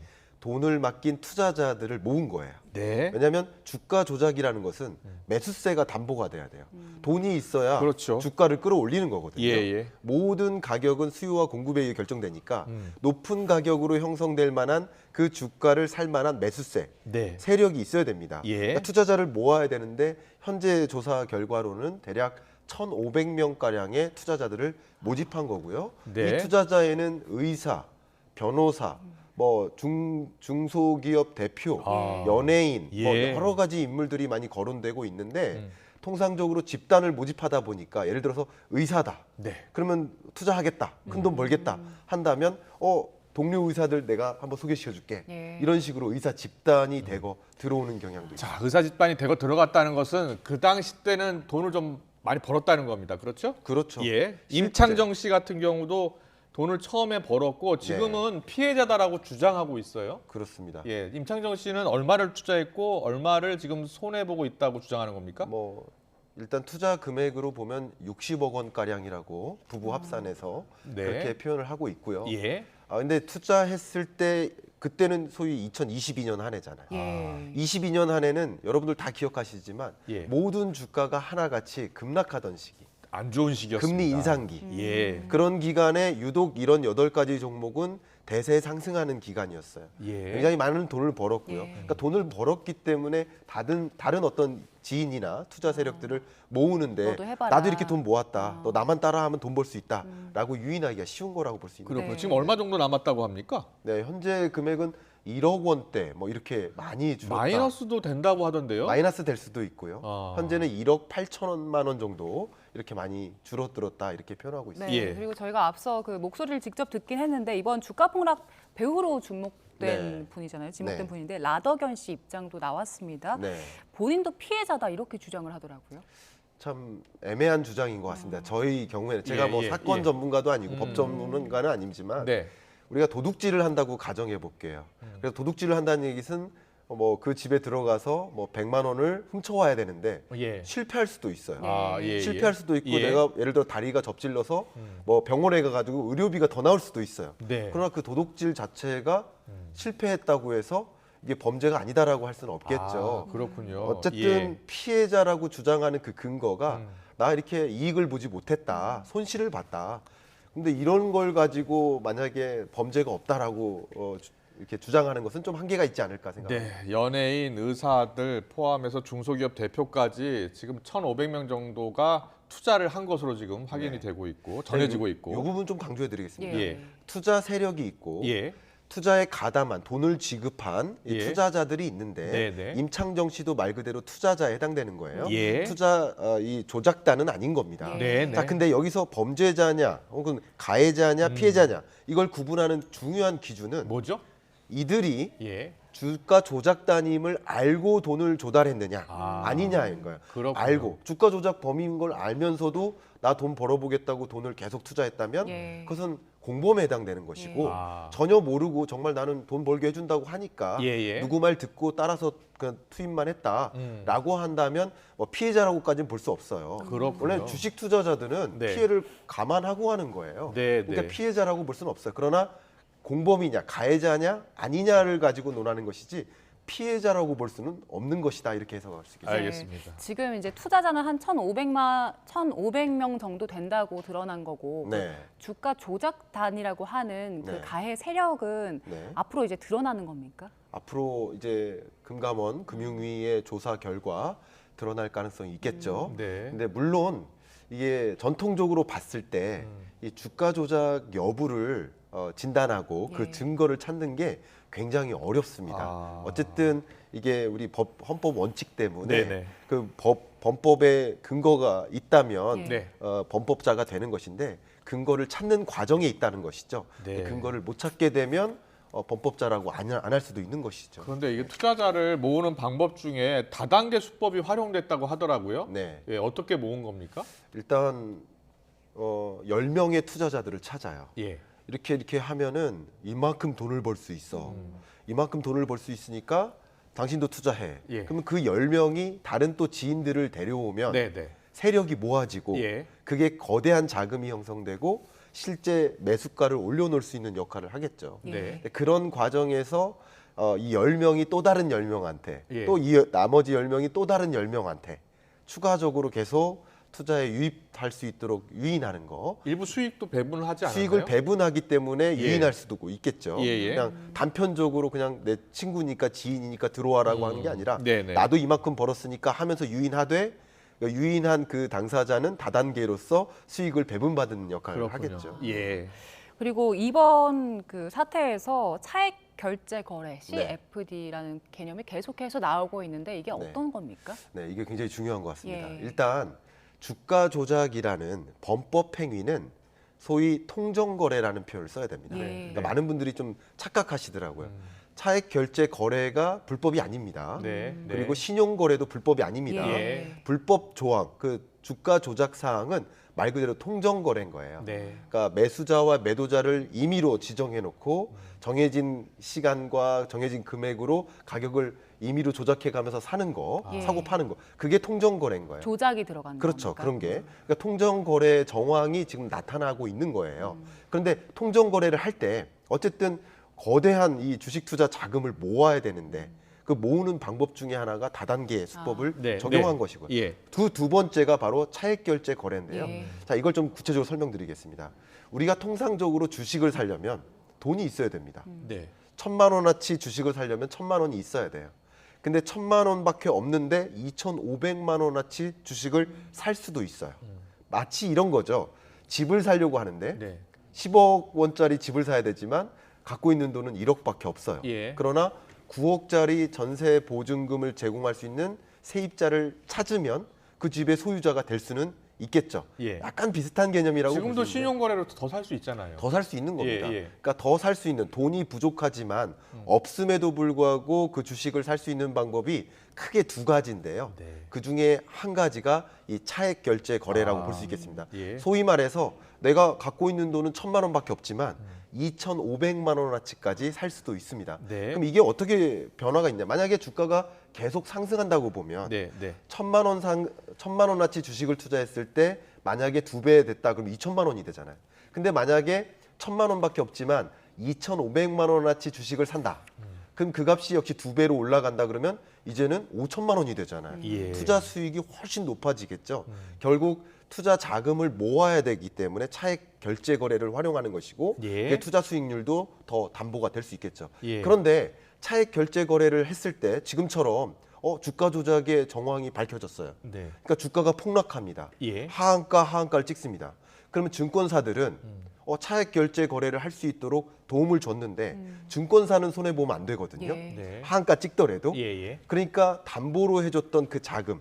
돈을 맡긴 투자자들을 모은 거예요. 네. 왜냐하면 주가 조작이라는 것은 매수세가 담보가 돼야 돼요. 돈이 있어야 그렇죠. 주가를 끌어올리는 거거든요. 예, 예. 모든 가격은 수요와 공급에 의해 결정되니까 높은 가격으로 형성될 만한 그 주가를 살 만한 매수세, 네. 세력이 있어야 됩니다. 예. 그러니까 투자자를 모아야 되는데 현재 조사 결과로는 대략 1,500명가량의 투자자들을 모집한 거고요. 네. 이 투자자에는 의사, 변호사, 뭐 중소기업 대표, 연예인, 뭐 예. 여러 가지 인물들이 많이 거론되고 있는데 통상적으로 집단을 모집하다 보니까 예를 들어서 의사다. 네. 그러면 투자하겠다. 큰 돈 벌겠다. 한다면 동료 의사들 내가 한번 소개시켜줄게. 예. 이런 식으로 의사 집단이 되고 들어오는 경향도 있습니다. 자, 의사 집단이 되고 들어갔다는 것은 그 당시 때는 돈을 좀 많이 벌었다는 겁니다. 그렇죠? 그렇죠. 예. 임창정 씨 같은 경우도 돈을 처음에 벌었고 지금은 피해자다라고 주장하고 있어요. 그렇습니다. 예, 임창정 씨는 얼마를 투자했고 얼마를 지금 손해 보고 있다고 주장하는 겁니까? 뭐 일단 투자 금액으로 보면 60억 원 가량이라고 부부 합산해서 네. 그렇게 표현을 하고 있고요. 예. 근데 투자했을 때 그때는 소위 2022년 한 해잖아요. 예. 22년 한 해는 여러분들 다 기억하시지만 예. 모든 주가가 하나같이 급락하던 시기. 안 좋은 시기였습니다. 금리 인상기. 예. 그런 기간에 유독 이런 8가지 종목은 대세 상승하는 기간이었어요. 예. 굉장히 많은 돈을 벌었고요. 예. 그러니까 돈을 벌었기 때문에 다른 어떤 지인이나 투자 세력들을 모으는데 너도 해봐라. 나도 이렇게 돈 모았다. 너 나만 따라하면 돈 벌 수 있다라고 유인하기가 쉬운 거라고 볼 수 있는 그렇군요. 거죠. 지금 얼마 정도 남았다고 합니까? 네, 현재 금액은 1억 원대 뭐 이렇게 많이 줄었다. 마이너스도 된다고 하던데요. 마이너스 될 수도 있고요. 아. 현재는 1억 8천만 원 정도 이렇게 많이 줄어들었다 이렇게 표현하고 있습니다. 네. 예. 그리고 저희가 앞서 그 목소리를 직접 듣긴 했는데 이번 주가 폭락 배우로 주목된 네. 분이잖아요. 지목된 네. 분인데 라더견 씨 입장도 나왔습니다. 네. 본인도 피해자다 이렇게 주장을 하더라고요. 참 애매한 주장인 것 같습니다. 저희 경우에는 제가 예, 뭐 예, 사건 예. 전문가도 아니고 법 전문가는 아니지만 네. 우리가 도둑질을 한다고 가정해 볼게요. 그래서 도둑질을 한다는 얘기는 뭐 그 집에 들어가서 뭐 100만 원을 훔쳐와야 되는데 예. 실패할 수도 있어요. 아, 예, 실패할 예. 수도 있고 예. 내가 예를 들어 다리가 접질러서 뭐 병원에 가가지고 의료비가 더 나올 수도 있어요. 네. 그러나 그 도둑질 자체가 실패했다고 해서 이게 범죄가 아니다라고 할 수는 없겠죠. 아, 그렇군요. 어쨌든 예. 피해자라고 주장하는 그 근거가 나 이렇게 이익을 보지 못했다, 손실을 봤다. 근데 이런 걸 가지고 만약에 범죄가 없다라고 이렇게 주장하는 것은 좀 한계가 있지 않을까 생각합니다. 네, 연예인, 의사들 포함해서 중소기업 대표까지 지금 1,500명 정도가 투자를 한 것으로 지금 확인이 되고 있고 전해지고 있고. 이 부분 좀 강조해드리겠습니다. 예. 투자 세력이 있고 예. 투자에 가담한 돈을 지급한 이 예. 투자자들이 있는데 네네. 임창정 씨도 말 그대로 투자자에 해당되는 거예요. 예. 투자 이 조작단은 아닌 겁니다. 네, 자, 네. 근데 여기서 범죄자냐 혹은 가해자냐 피해자냐 이걸 구분하는 중요한 기준은 뭐죠? 이들이 예. 주가 조작단임을 알고 돈을 조달했느냐 아니냐인 거예요. 그렇군요. 알고 주가 조작 범인 걸 알면서도 나 돈 벌어보겠다고 돈을 계속 투자했다면 예. 그것은 공범에 해당되는 것이고 전혀 모르고 정말 나는 돈 벌게 해준다고 하니까 예. 누구 말 듣고 따라서 그냥 투입만 했다라고 한다면 뭐 피해자라고까지는 볼 수 없어요. 그렇군요. 원래 주식 투자자들은 네. 피해를 감안하고 하는 거예요. 네, 그러니까 네. 피해자라고 볼 수는 없어요. 그러나 공범이냐 가해자냐 아니냐를 가지고 논하는 것이지 피해자라고 볼 수는 없는 것이다 이렇게 해석할 수 있겠습니다. 알겠습니다. 지금 이제 투자자는 한 1,500명 정도 된다고 드러난 거고 네. 주가 조작단이라고 하는 그 네. 가해 세력은 네. 앞으로 이제 드러나는 겁니까? 앞으로 이제 금감원 금융위의 조사 결과 드러날 가능성이 있겠죠. 네. 근데 물론 이게 전통적으로 봤을 때 이 주가 조작 여부를 진단하고 그 증거를 찾는 게 굉장히 어렵습니다. 어쨌든 이게 우리 헌법 원칙 때문에 네네. 그 범법의 근거가 있다면 네. 범법자가 되는 것인데 근거를 찾는 과정에 있다는 것이죠. 네. 근거를 못 찾게 되면 범법자라고 안 할 수도 있는 것이죠. 그런데 이게 투자자를 모으는 방법 중에 다단계 수법이 활용됐다고 하더라고요. 네. 예, 어떻게 모은 겁니까? 일단 10명의 투자자들을 찾아요. 예. 이렇게 하면은 이만큼 돈을 벌 수 있어. 이만큼 돈을 벌 수 있으니까 당신도 투자해. 예. 그러면 그 10명이 다른 또 지인들을 데려오면 네네. 세력이 모아지고 예. 그게 거대한 자금이 형성되고 실제 매수가를 올려놓을 수 있는 역할을 하겠죠. 네. 그런 과정에서 이 10명이 또 다른 10명한테 예. 또 이 나머지 10명이 또 다른 10명한테 추가적으로 계속 투자에 유입할 수 있도록 유인하는 거. 일부 수익도 배분을 하지 않나요? 수익을 배분하기 때문에 예. 유인할 수도 있겠죠. 예. 그냥 단편적으로 그냥 내 친구니까 지인이니까 들어와라고 하는 게 아니라 네네. 나도 이만큼 벌었으니까 하면서 유인하되 유인한 그 당사자는 다단계로서 수익을 배분받는 역할을 그렇군요. 하겠죠. 예. 그리고 이번 그 사태에서 차액 결제 거래 네. CFD라는 개념이 계속해서 나오고 있는데 이게 어떤 겁니까? 네, 이게 굉장히 중요한 것 같습니다. 예. 일단 주가 조작이라는 범법 행위는 소위 통정거래라는 표현을 써야 됩니다. 예. 그러니까 많은 분들이 좀 착각하시더라고요. 차액 결제 거래가 불법이 아닙니다. 네. 그리고 신용 거래도 불법이 아닙니다. 예. 불법 조항, 그 주가 조작 사항은 말 그대로 통정 거래인 거예요. 네. 그러니까 매수자와 매도자를 임의로 지정해 놓고 정해진 시간과 정해진 금액으로 가격을 임의로 조작해 가면서 사는 거, 예. 사고 파는 거. 그게 통정 거래인 거예요. 조작이 들어가는 그렇죠. 겁니까? 그런 게. 그러니까 통정 거래 정황이 지금 나타나고 있는 거예요. 그런데 통정 거래를 할 때 어쨌든 거대한 이 주식 투자 자금을 모아야 되는데 그 모으는 방법 중에 하나가 다단계 수법을 네, 적용한 네. 것이고요. 예. 두 번째가 바로 차액 결제 거래인데요. 예. 자, 이걸 좀 구체적으로 설명드리겠습니다. 우리가 통상적으로 주식을 사려면 돈이 있어야 됩니다. 네. 1,000만 원어치 주식을 사려면 1,000만 원이 있어야 돼요. 근데 1,000만 원밖에 없는데 2,500만 원어치 주식을 살 수도 있어요. 마치 이런 거죠. 집을 사려고 하는데 네. 10억 원짜리 집을 사야 되지만 갖고 있는 돈은 1억밖에 없어요. 예. 그러나 9억짜리 전세 보증금을 제공할 수 있는 세입자를 찾으면 그 집의 소유자가 될 수는 있겠죠. 예. 약간 비슷한 개념이라고 지금도 보시면 돼요. 신용거래로 더 살 수 있잖아요. 더 살 수 있는 겁니다. 예. 그러니까 더 살 수 있는 돈이 부족하지만 없음에도 불구하고 그 주식을 살 수 있는 방법이 크게 두 가지인데요. 네. 그 중에 한 가지가 이 차액 결제 거래라고 볼 수 있겠습니다. 예. 소위 말해서 내가 갖고 있는 돈은 1,000만 원밖에 없지만 2,500만 원어치까지 살 수도 있습니다. 네. 그럼 이게 어떻게 변화가 있냐? 만약에 주가가 계속 상승한다고 보면 네. 1,000만 원어치 주식을 투자했을 때 만약에 2배 됐다 그러면 2,000만 원이 되잖아요. 근데 만약에 1,000만 원밖에 없지만 2,500만 원어치 주식을 산다. 그럼 그 값이 역시 2배로 올라간다 그러면 이제는 5천만 원이 되잖아요. 예. 투자 수익이 훨씬 높아지겠죠. 결국 투자 자금을 모아야 되기 때문에 차액 결제 거래를 활용하는 것이고 예. 그게 투자 수익률도 더 담보가 될 수 있겠죠. 예. 그런데 차액 결제 거래를 했을 때 지금처럼 주가 조작의 정황이 밝혀졌어요. 네. 그러니까 주가가 폭락합니다. 예. 하한가를 찍습니다. 그러면 증권사들은 차액 결제 거래를 할 수 있도록 도움을 줬는데 증권사는 손해 보면 안 되거든요. 예. 네. 하한가 찍더라도. 예. 그러니까 담보로 해줬던 그 자금,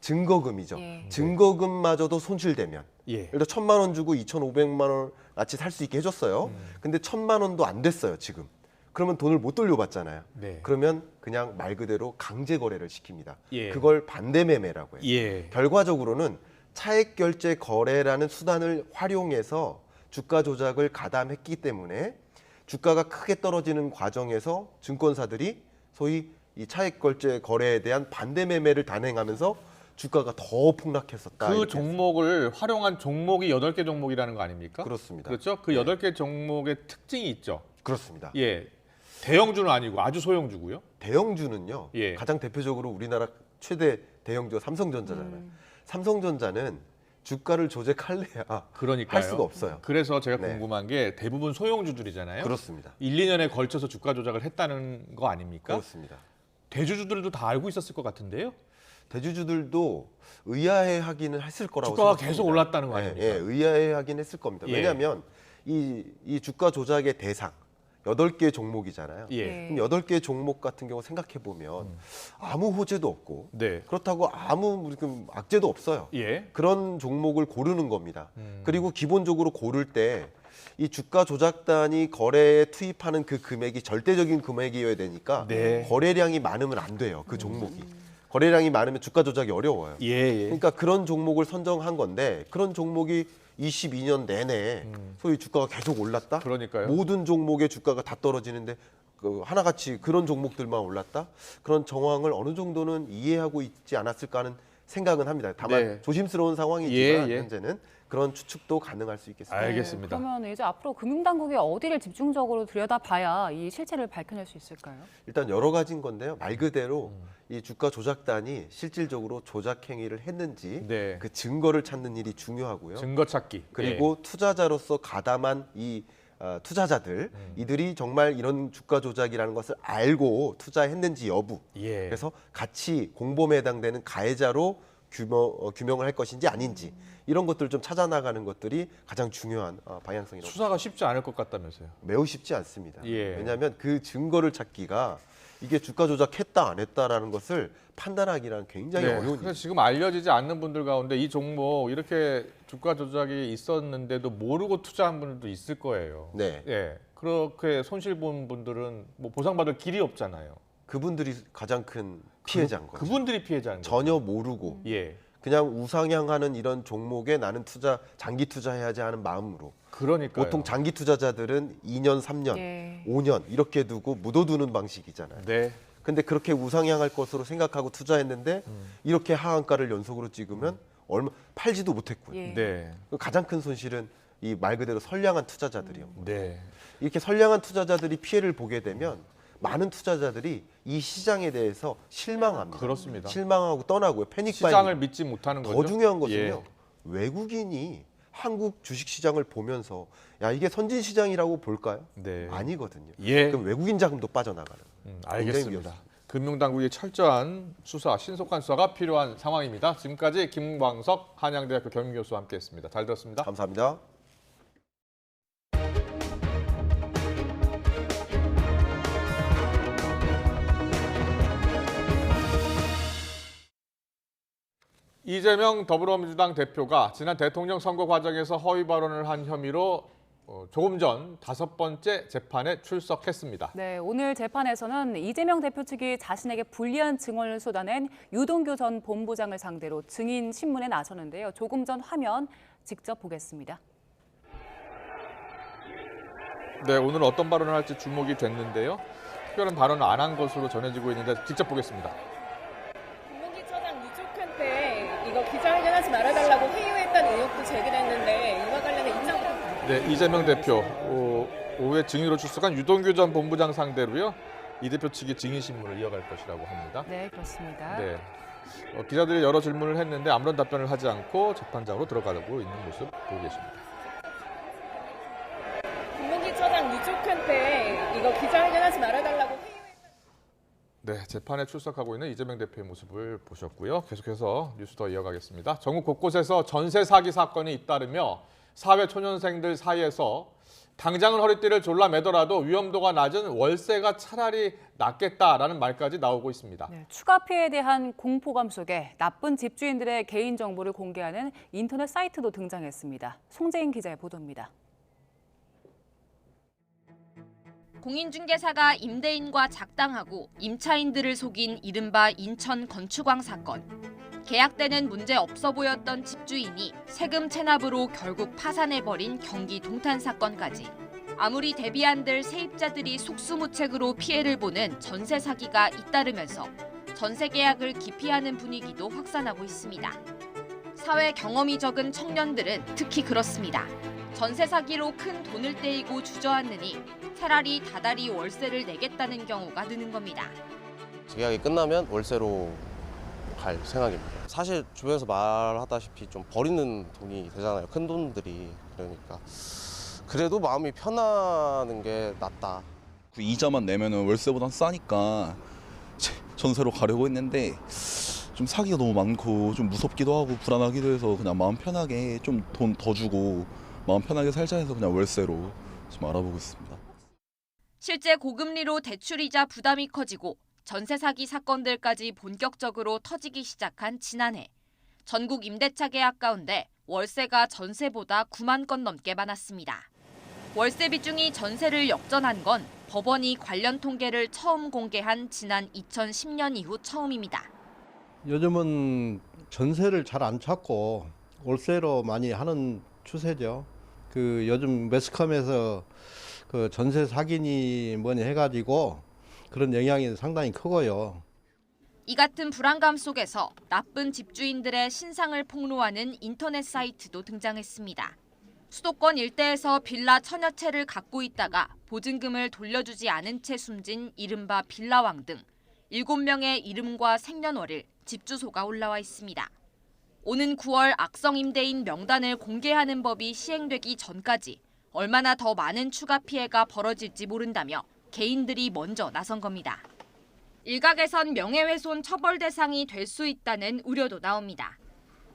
증거금이죠. 예. 증거금마저도 손실되면 예. 예를 들어 1,000만 원 주고 2,500만 원어치 살 수 있게 해줬어요. 근데 1,000만 원도 안 됐어요 지금. 그러면 돈을 못 돌려받잖아요. 네. 그러면 그냥 말 그대로 강제 거래를 시킵니다. 예. 그걸 반대 매매라고 해요. 예. 결과적으로는 차액 결제 거래라는 수단을 활용해서 주가 조작을 가담했기 때문에 주가가 크게 떨어지는 과정에서 증권사들이 소위 이 차익 결제 거래에 대한 반대 매매를 단행하면서 주가가 더 폭락했었다. 그 이렇게 종목을 활용한 종목이 8개 종목이라는 거 아닙니까? 그렇습니다. 그렇죠? 그 8개 종목의 특징이 있죠. 그렇습니다. 예. 대형주는 아니고 아주 소형주고요. 대형주는요. 예. 가장 대표적으로 우리나라 최대 대형주가 삼성전자잖아요. 삼성전자는 주가를 조작할래야 그러니까요. 할 수가 없어요. 그래서 제가 네. 궁금한 게 대부분 소형주들이잖아요. 그렇습니다. 1, 2년에 걸쳐서 주가 조작을 했다는 거 아닙니까? 그렇습니다. 대주주들도 다 알고 있었을 것 같은데요. 대주주들도 의아해하기는 했을 거라고 주가가 생각합니다. 계속 올랐다는 거 아닙니까? 예, 의아해하긴 했을 겁니다. 예. 왜냐하면 이 주가 조작의 대상 8개 종목이잖아요. 예. 그럼 8개 종목 같은 경우 생각해 보면 아무 호재도 없고 네. 그렇다고 아무 악재도 없어요. 예. 그런 종목을 고르는 겁니다. 그리고 기본적으로 고를 때 이 주가 조작단이 거래에 투입하는 그 금액이 절대적인 금액이어야 되니까 네. 거래량이 많으면 안 돼요. 그 종목이. 거래량이 많으면 주가 조작이 어려워요. 예. 그러니까 그런 종목을 선정한 건데 그런 종목이 22년 내내 소위 주가가 계속 올랐다. 그러니까요. 모든 종목의 주가가 다 떨어지는데 하나같이 그런 종목들만 올랐다. 그런 정황을 어느 정도는 이해하고 있지 않았을까 하는 생각은 합니다. 다만 네. 조심스러운 상황이지만 예. 현재는 그런 추측도 가능할 수 있겠습니다. 알겠습니다. 그러면 이제 앞으로 금융당국이 어디를 집중적으로 들여다봐야 이 실체를 밝혀낼 수 있을까요? 일단 여러 가지인 건데요. 말 그대로 이 주가 조작단이 실질적으로 조작 행위를 했는지 네. 그 증거를 찾는 일이 중요하고요. 증거 찾기. 그리고 투자자로서 가담한 이 투자자들 이들이 정말 이런 주가 조작이라는 것을 알고 투자했는지 여부. 예. 그래서 같이 공범에 해당되는 가해자로 규명을 할 것인지 아닌지 이런 것들 좀 찾아 나가는 것들이 가장 중요한 방향성이라고. 수사가 쉽지 않을 것 같다면서요. 매우 쉽지 않습니다. 예. 왜냐하면 그 증거를 찾기가 이게 주가 조작했다 안 했다라는 것을 판단하기란 굉장히 어려운 그래서 일이죠. 지금 알려지지 않는 분들 가운데 이 종목 이렇게 주가 조작이 있었는데도 모르고 투자한 분들도 있을 거예요. 네. 예. 그렇게 손실 본 분들은 뭐 보상받을 길이 없잖아요. 그분들이 가장 큰 피해자인 거죠. 그분들이 피해자인 거죠. 전혀 모르고 예. 그냥 우상향하는 이런 종목에 나는 장기 투자해야지 하는 마음으로. 그러니까요. 보통 장기 투자자들은 2년, 3년, 예. 5년 이렇게 두고 묻어두는 방식이잖아요. 네. 근데 그렇게 우상향할 것으로 생각하고 투자했는데 이렇게 하한가를 연속으로 찍으면 얼마 팔지도 못했고요. 예. 네. 가장 큰 손실은 이 말 그대로 선량한 투자자들이요. 네. 이렇게 선량한 투자자들이 피해를 보게 되면 많은 투자자들이 이 시장에 대해서 실망합니다. 그렇습니다. 실망하고 떠나고요. 패닉 시장을 바이잉. 믿지 못하는 거죠. 더 중요한 것은요. 예. 외국인이 한국 주식 시장을 보면서 야 이게 선진 시장이라고 볼까요? 네. 아니거든요. 예. 그럼 외국인 자금도 빠져나가는. 알겠습니다. 위험합니다. 금융당국의 철저한 수사, 신속한 수사가 필요한 상황입니다. 지금까지 김광석 한양대학교 경영교수와 함께했습니다. 잘 들었습니다. 감사합니다. 이재명 더불어민주당 대표가 지난 대통령 선거 과정에서 허위 발언을 한 혐의로 조금 전 5번째 재판에 출석했습니다. 네, 오늘 재판에서는 이재명 대표 측이 자신에게 불리한 증언을 쏟아낸 유동규 전 본부장을 상대로 증인 신문에 나서는데요. 조금 전 화면 직접 보겠습니다. 네, 오늘 어떤 발언을 할지 주목이 됐는데요. 특별한 발언을 안 한 것으로 전해지고 있는데 직접 보겠습니다. 김문기 처장 유족한테 이거 기자회견하지 말아달라고 회유했다는 의혹도 제기했는데 이와 관련해 입장. 네, 이재명 대표 오후에 증인으로 출석한 유동규 전 본부장 상대로요. 이 대표 측이 증인 신문을 이어갈 것이라고 합니다. 네, 그렇습니다. 네, 기자들이 여러 질문을 했는데 아무런 답변을 하지 않고 재판장으로 들어가고 있는 모습 보고 계십니다. 김문기 처장 유족한테 이거 기자회견하지 말아달라고 네, 재판에 출석하고 있는 이재명 대표의 모습을 보셨고요. 계속해서 뉴스 더 이어가겠습니다. 전국 곳곳에서 전세 사기 사건이 잇따르며 사회 초년생들 사이에서 당장은 허리띠를 졸라 매더라도 위험도가 낮은 월세가 차라리 낫겠다라는 말까지 나오고 있습니다. 네, 추가 피해에 대한 공포감 속에 나쁜 집주인들의 개인 정보를 공개하는 인터넷 사이트도 등장했습니다. 송재인 기자의 보도입니다. 공인중개사가 임대인과 작당하고 임차인들을 속인 이른바 인천 건축왕 사건. 계약 때는 문제 없어 보였던 집주인이 세금 체납으로 결국 파산해버린 경기 동탄 사건까지. 아무리 대비한들 세입자들이 속수무책으로 피해를 보는 전세 사기가 잇따르면서 전세 계약을 기피하는 분위기도 확산하고 있습니다. 사회 경험이 적은 청년들은 특히 그렇습니다. 전세 사기로 큰 돈을 떼이고 주저앉느니 차라리 다달이 월세를 내겠다는 경우가 느는 겁니다. 계약이 끝나면 월세로 갈 생각입니다. 사실 주변에서 말하다시피 좀 버리는 돈이 되잖아요. 큰 돈들이. 그러니까 그래도 마음이 편안한 게 낫다. 그 이자만 내면은 월세보단 싸니까 전세로 가려고 했는데 좀 사기가 너무 많고 좀 무섭기도 하고 불안하기도 해서 그냥 마음 편하게 좀 돈 더 주고 마음 편하게 살자 해서 그냥 월세로 좀 알아보고 있습니다. 실제 고금리로 대출이자 부담이 커지고 전세 사기 사건들까지 본격적으로 터지기 시작한 지난해. 전국 임대차 계약 가운데 월세가 전세보다 9만 건 넘게 많았습니다. 월세 비중이 전세를 역전한 건 법원이 관련 통계를 처음 공개한 지난 2010년 이후 처음입니다. 요즘은 전세를 잘 안 찾고 월세로 많이 하는 추세죠. 그 요즘 매스컴에서 그 전세 사기니 뭐니 해가지고 그런 영향이 상당히 크고요. 이 같은 불안감 속에서 나쁜 집주인들의 신상을 폭로하는 인터넷 사이트도 등장했습니다. 수도권 일대에서 빌라 천여 채를 갖고 있다가 보증금을 돌려주지 않은 채 숨진 이른바 빌라왕 등 7명의 이름과 생년월일, 집 주소가 올라와 있습니다. 오는 9월 악성 임대인 명단을 공개하는 법이 시행되기 전까지 얼마나 더 많은 추가 피해가 벌어질지 모른다며 개인들이 먼저 나선 겁니다. 일각에선 명예훼손 처벌 대상이 될 수 있다는 우려도 나옵니다.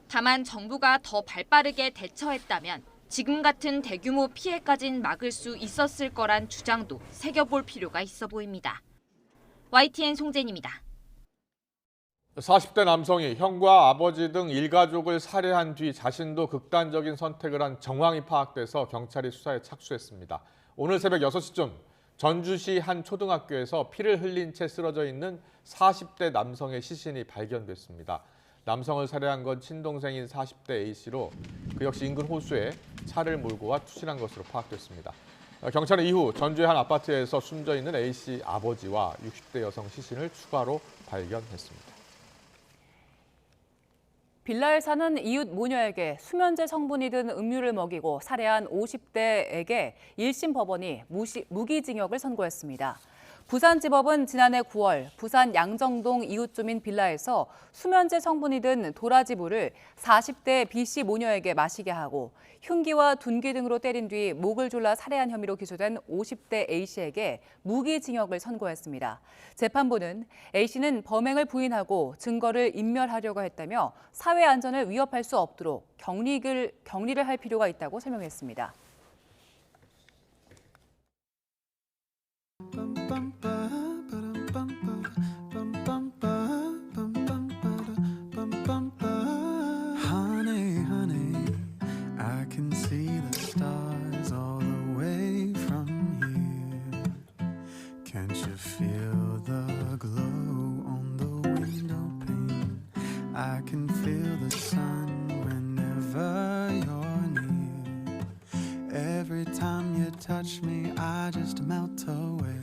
다만 정부가 더 발빠르게 대처했다면 지금 같은 대규모 피해까진 막을 수 있었을 거란 주장도 새겨볼 필요가 있어 보입니다. YTN 송재인입니다. 40대 남성이 형과 아버지 등 일가족을 살해한 뒤 자신도 극단적인 선택을 한 정황이 파악돼서 경찰이 수사에 착수했습니다. 오늘 새벽 6시쯤 전주시 한 초등학교에서 피를 흘린 채 쓰러져 있는 40대 남성의 시신이 발견됐습니다. 남성을 살해한 건 친동생인 40대 A씨로 그 역시 인근 호수에 차를 몰고 와 투신한 것으로 파악됐습니다. 경찰은 이후 전주의 한 아파트에서 숨져 있는 A씨 아버지와 60대 여성 시신을 추가로 발견했습니다. 빌라에 사는 이웃 모녀에게 수면제 성분이 든 음료를 먹이고 살해한 50대에게 1심 법원이 무기징역을 선고했습니다. 부산지법은 지난해 9월 부산 양정동 이웃 주민 빌라에서 수면제 성분이 든 도라지물을 40대 B씨 모녀에게 마시게 하고 흉기와 둔기 등으로 때린 뒤 목을 졸라 살해한 혐의로 기소된 50대 A씨에게 무기징역을 선고했습니다. 재판부는 A씨는 범행을 부인하고 증거를 인멸하려고 했다며 사회 안전을 위협할 수 없도록 격리를 할 필요가 있다고 설명했습니다. I can feel the sun whenever you're near. Every time you touch me, I just melt away.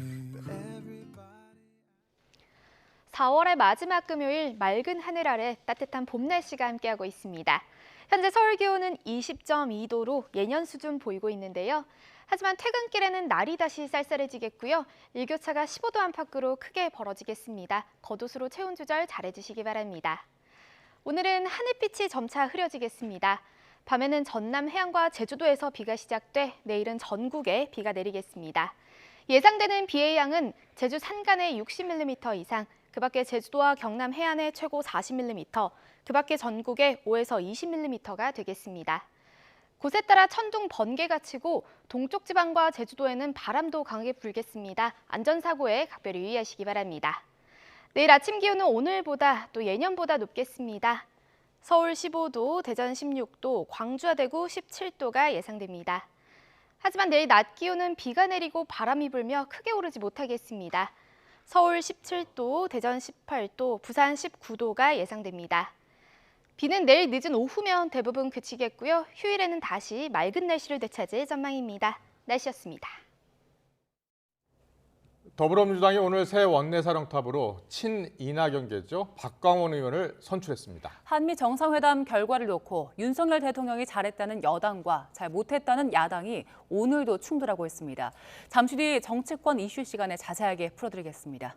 4월의 마지막 금요일 맑은 하늘 아래 따뜻한 봄 날씨가 함께하고 있습니다. 현재 서울 기온은 20.2도로 예년 수준 보이고 있는데요. 하지만 퇴근길에는 날이 다시 쌀쌀해지겠고요. 일교차가 15도 안팎으로 크게 벌어지겠습니다. 겉옷으로 체온 조절 잘해주시기 바랍니다. 오늘은 하늘빛이 점차 흐려지겠습니다. 밤에는 전남 해안과 제주도에서 비가 시작돼 내일은 전국에 비가 내리겠습니다. 예상되는 비의 양은 제주 산간에 60mm 이상, 그 밖에 제주도와 경남 해안에 최고 40mm, 그 밖에 전국에 5에서 20mm가 되겠습니다. 곳에 따라 천둥, 번개가 치고 동쪽 지방과 제주도에는 바람도 강하게 불겠습니다. 안전사고에 각별히 유의하시기 바랍니다. 내일 아침 기온은 오늘보다 또 예년보다 높겠습니다. 서울 15도, 대전 16도, 광주와 대구 17도가 예상됩니다. 하지만 내일 낮 기온은 비가 내리고 바람이 불며 크게 오르지 못하겠습니다. 서울 17도, 대전 18도, 부산 19도가 예상됩니다. 비는 내일 늦은 오후면 대부분 그치겠고요. 휴일에는 다시 맑은 날씨를 되찾을 전망입니다. 날씨였습니다. 더불어민주당이 오늘 새 원내사령탑으로 친이낙연계죠. 박광원 의원을 선출했습니다. 한미 정상회담 결과를 놓고 윤석열 대통령이 잘했다는 여당과 잘 못했다는 야당이 오늘도 충돌하고 있습니다. 잠시 뒤 정치권 이슈 시간에 자세하게 풀어드리겠습니다.